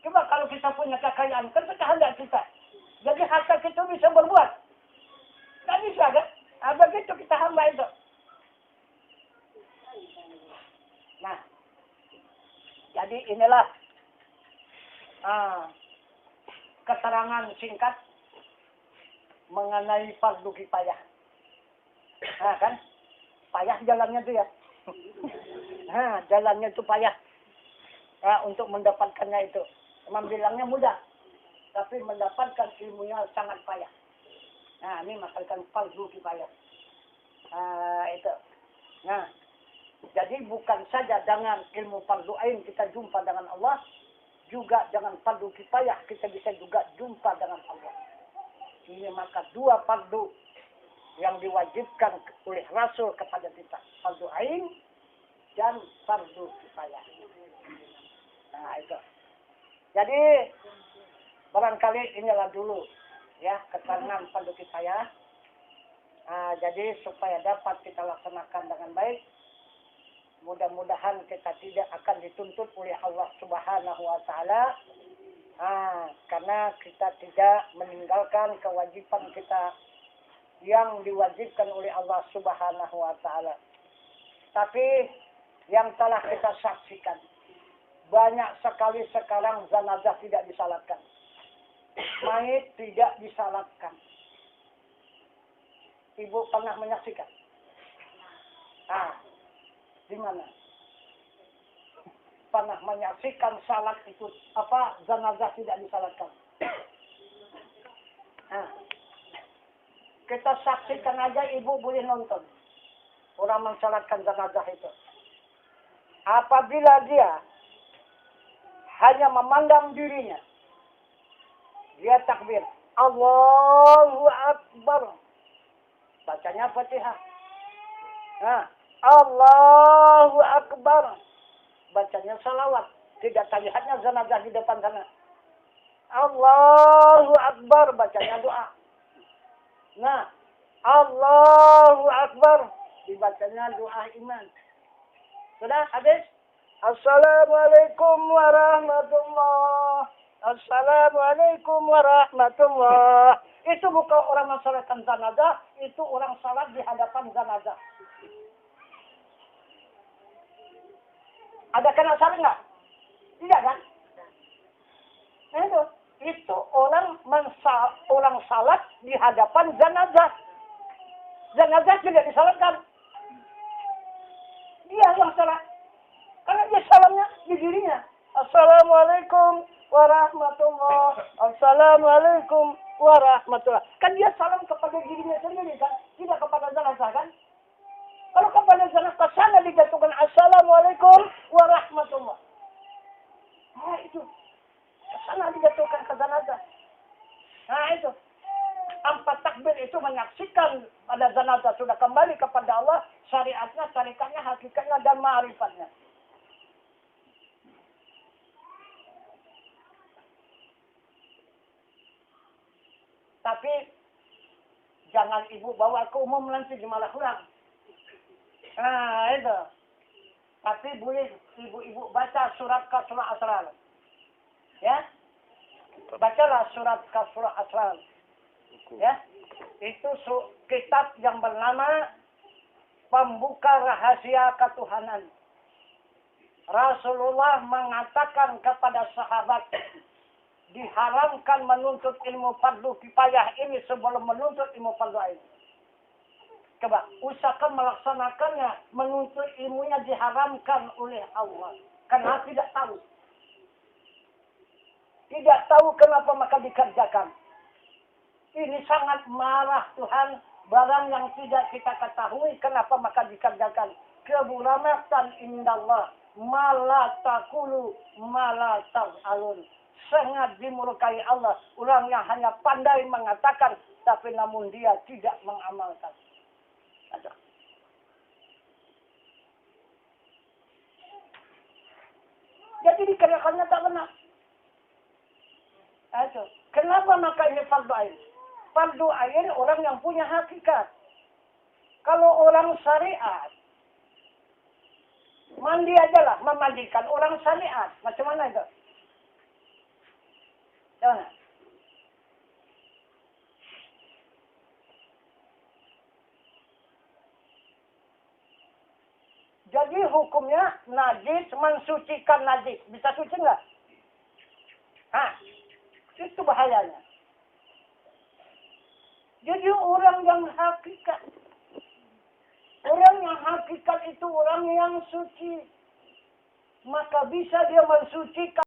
Coba kalau kita punya kekayaan, kan sekehendak kita. Jadi harta kita bisa berbuat. Tidak bisa kan? Begitu kita hamba itu. Nah. Jadi inilah keterangan singkat mengenai fardu kifayah. Kan? Payah jalannya itu ya. Jalannya itu payah. Untuk mendapatkannya itu. Memang bilangnya mudah. Tapi mendapatkan ilmunya sangat payah. Ini masalahkan fardu kifayah. Itu. Nah. Jadi bukan saja dengan ilmu fardu ain kita jumpa dengan Allah. Juga dengan fardu kifayah kita bisa juga jumpa dengan Allah. Ini maka dua fardu yang diwajibkan oleh Rasul kepada kita. Fardu ain dan fardu kifayah. Nah, itu. Jadi, barangkali inilah dulu ya keterangan fardu kifayah. Nah, jadi supaya dapat kita laksanakan dengan baik, mudah-mudahan kita tidak akan dituntut oleh Allah Subhanahu wa taala. Karena kita tidak meninggalkan kewajiban kita yang diwajibkan oleh Allah Subhanahu wa taala. Tapi yang telah kita saksikan, banyak sekali sekarang jenazah tidak disalatkan. Mayit tidak disalatkan. Ibu pernah menyaksikan? Di mana? Pernah menyaksikan salat itu jenazah tidak disalatkan. Kita saksikan aja, ibu boleh nonton orang mensalatkan jenazah itu. Apabila dia hanya memandang dirinya, dia takbir, Allahu Akbar, bacanya Fatihah. Allahu Akbar, bacanya salawat. Tidak terlihatnya jenazah di depan sana. Allahu Akbar, bacanya doa. Nah, Allahu Akbar, dibacanya doa iman. Sudah habis? Assalamualaikum warahmatullahi. Assalamualaikum warahmatullahi. Itu bukan orang mensalatkan jenazah, itu orang salat di hadapan jenazah. Ada kena salat nggak? Tidak kan? Itu orang salat di hadapan jenazah. Jenazah tidak disalatkan. Dia yang salat. Karena dia salamnya di dirinya. Assalamualaikum warahmatullahi. Assalamualaikum warahmatullahi. Kan dia salam kepada dirinya sendiri kan? Tidak kepada jenazah kan? Kalau kepada jenazah sana dijatuhkan Assalamualaikum warahmatullahi. Itu. Sana dijatuhkan ke jenazah. Itu. 4 takbir itu menyaksikan pada jenazah sudah kembali kepada Allah, syariatnya, syariatnya, hakikatnya, dan ma'rifatnya. Tapi jangan ibu bawa ke umum nanti malah kurang. Itu. Tapi boleh ibu-ibu baca surat ke surah Asrar. Ya? Bacalah surat ke surah Asrar. Ya? Itu kitab yang bernama Pembuka Rahasia Ketuhanan. Rasulullah mengatakan kepada sahabat, diharamkan menuntut ilmu fardu kifayah ini sebelum menuntut ilmu fardu ain. Coba, usahakan melaksanakannya, menuntut ilmunya diharamkan oleh Allah. Karena tidak tahu. Tidak tahu kenapa maka dikerjakan. Ini sangat marah Tuhan, barang yang tidak kita ketahui kenapa maka dikerjakan. Keburamatan indallah, mala takulu, mala ta'alun. Sangat dimurkai Allah. Orang yang hanya pandai mengatakan, tapi namun dia tidak mengamalkan. Ada. Jadi dikerjakannya tak benar. Itu. Kenapa maka ini fardu ain? Fardu ain orang yang punya hakikat. Kalau orang syariat, mandi aja lah, memandikan orang syariat. Macam mana itu? Jangan. Jadi hukumnya najis mensucikan najis. Bisa suci nggak? Itu bahayanya. Jadi orang yang hakikat. Orang yang hakikat itu orang yang suci. Maka bisa dia mensucikan